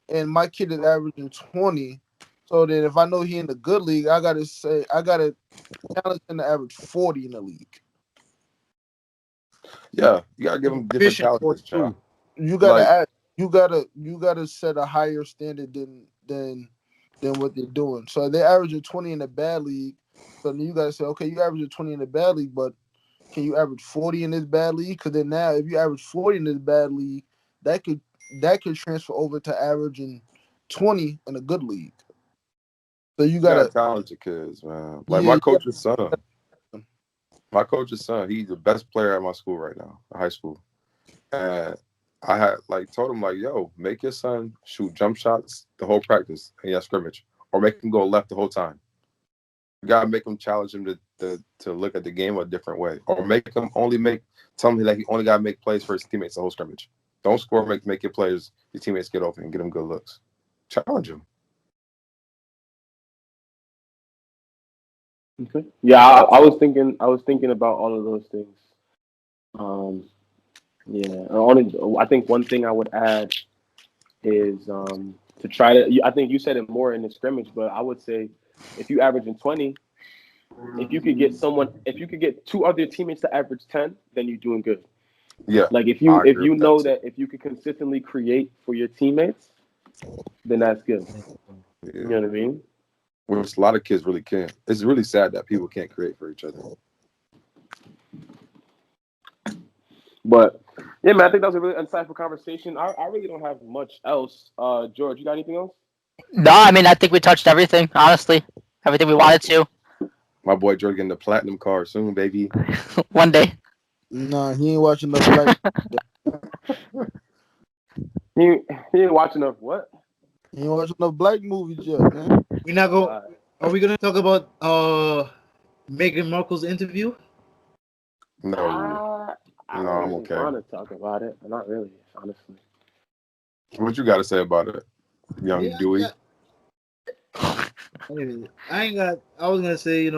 and my kid is averaging 20, so then if I know he in a good league, I gotta challenge him to average 40 in the league. Yeah, you gotta give them different Efficient for it challenges, child. too. You gotta Like, act. You gotta set a higher standard than what they're doing. So they average a 20 in the bad league. So then you gotta say, okay, you average a 20 in the bad league, but can you average 40 in this bad league? Because then now, if you average 40 in this bad league, that could that could transfer over to averaging 20 in a good league. So you you gotta gotta, challenge the kids, man. Like yeah, my coach's son, he's the best player at my school right now, high school. And I had like told him like, yo, make your son shoot jump shots the whole practice and yeah, scrimmage, or make him go left the whole time. You gotta make him challenge him to look at the game a different way, or make him tell him that he only gotta make plays for his teammates the whole scrimmage. Don't score, make your players, your teammates get open and get them good looks. Challenge him. Okay. Yeah, I was thinking about all of those things. Yeah. I think one thing I would add is to try to. I think you said it more in the scrimmage, but I would say if you average in 20, if you could get two other teammates to average 10, then you're doing good. Yeah. Like if you know that if you could consistently create for your teammates, then that's good. Yeah. You know what I mean? Which a lot of kids really can't. It's really sad that people can't create for each other. But yeah, man, I think that was a really insightful conversation. I really don't have much else. George, you got anything else? No, I mean, I think we touched everything, honestly. Everything we wanted to. My boy George getting the platinum card soon, baby. One day. Nah, he ain't watching the black. He ain't watching enough what? He ain't watching the black movies yet, man. We're not going. Are we gonna talk about Meghan Markle's interview? No, I'm okay. I want to talk about it, but not really, honestly. What you got to say about it, young Dewey? I was gonna say,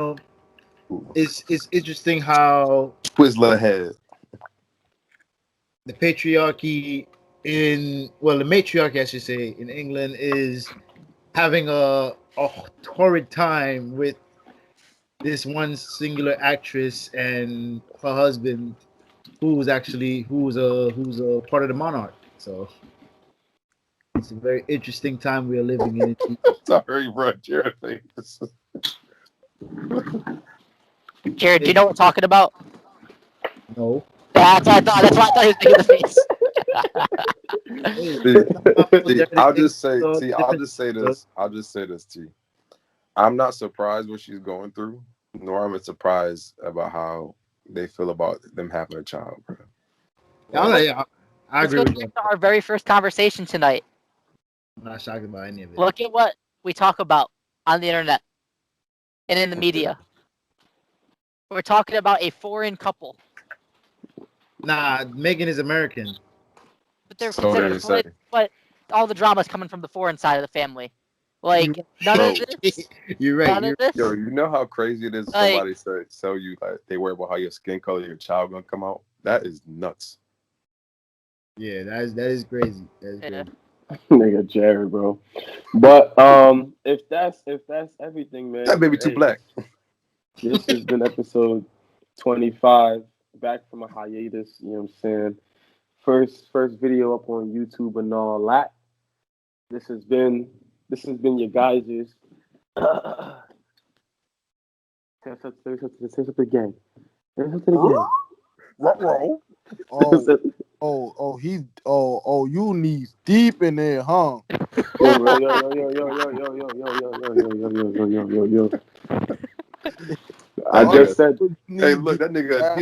it's interesting how Twizzler head. the patriarchy the matriarchy, I should say, in England is having a horrid time with this one singular actress and her husband, who's a part of the monarch. So it's a very interesting time we are living in. Sorry, bro, Jared. Jared, do you know what we're talking about? No. That's what I thought. That's why I thought he was making the face. I'll just say this to you. I'm not surprised what she's going through, nor am I surprised about how they feel about them having a child, bro. I agree with you. Our very first conversation tonight. I'm not shocked about any of it. Look at what we talk about on the internet and in the media. We're talking about a foreign couple. Nah, Meghan is American. But they're considered, but all the drama's coming from the foreign side of the family. Like none of this. You're right. Yo, you know how crazy it is? Somebody tell you like they worry about how your skin color, your child gonna come out. That is nuts. Yeah, that is crazy. That is crazy. Nigga Jared, bro. But if that's everything, man. That baby too black. This has been episode 25, back from a hiatus, you know what I'm saying? First video up on YouTube and all that. This has been your guys'. Say something again. What roll? You knees deep in there, huh? Yo. I just said, hey, look, that nigga,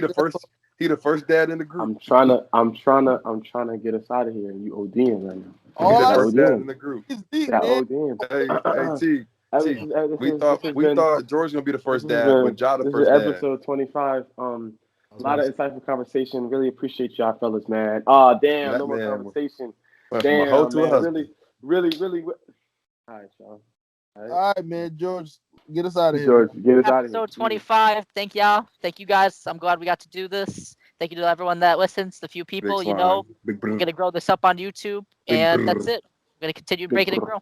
he the first dad in the group. I'm trying to get us out of here, and you ODing right now. He's the first dad in the group. Yeah, ODing. Hey, we thought George was gonna be the first dad, but Ja the first dad. This is episode 25. A lot of insightful conversation. Really appreciate y'all, fellas, man. Damn, no more conversation. Damn, man. Really. All right, y'all. All right, man, George, get us out of here. George, get us out of here. Episode 25. Thank y'all. Thank you guys. I'm glad we got to do this. Thank you to everyone that listens. The few people, we're gonna grow this up on YouTube, and that's it. We're gonna continue breaking it grow.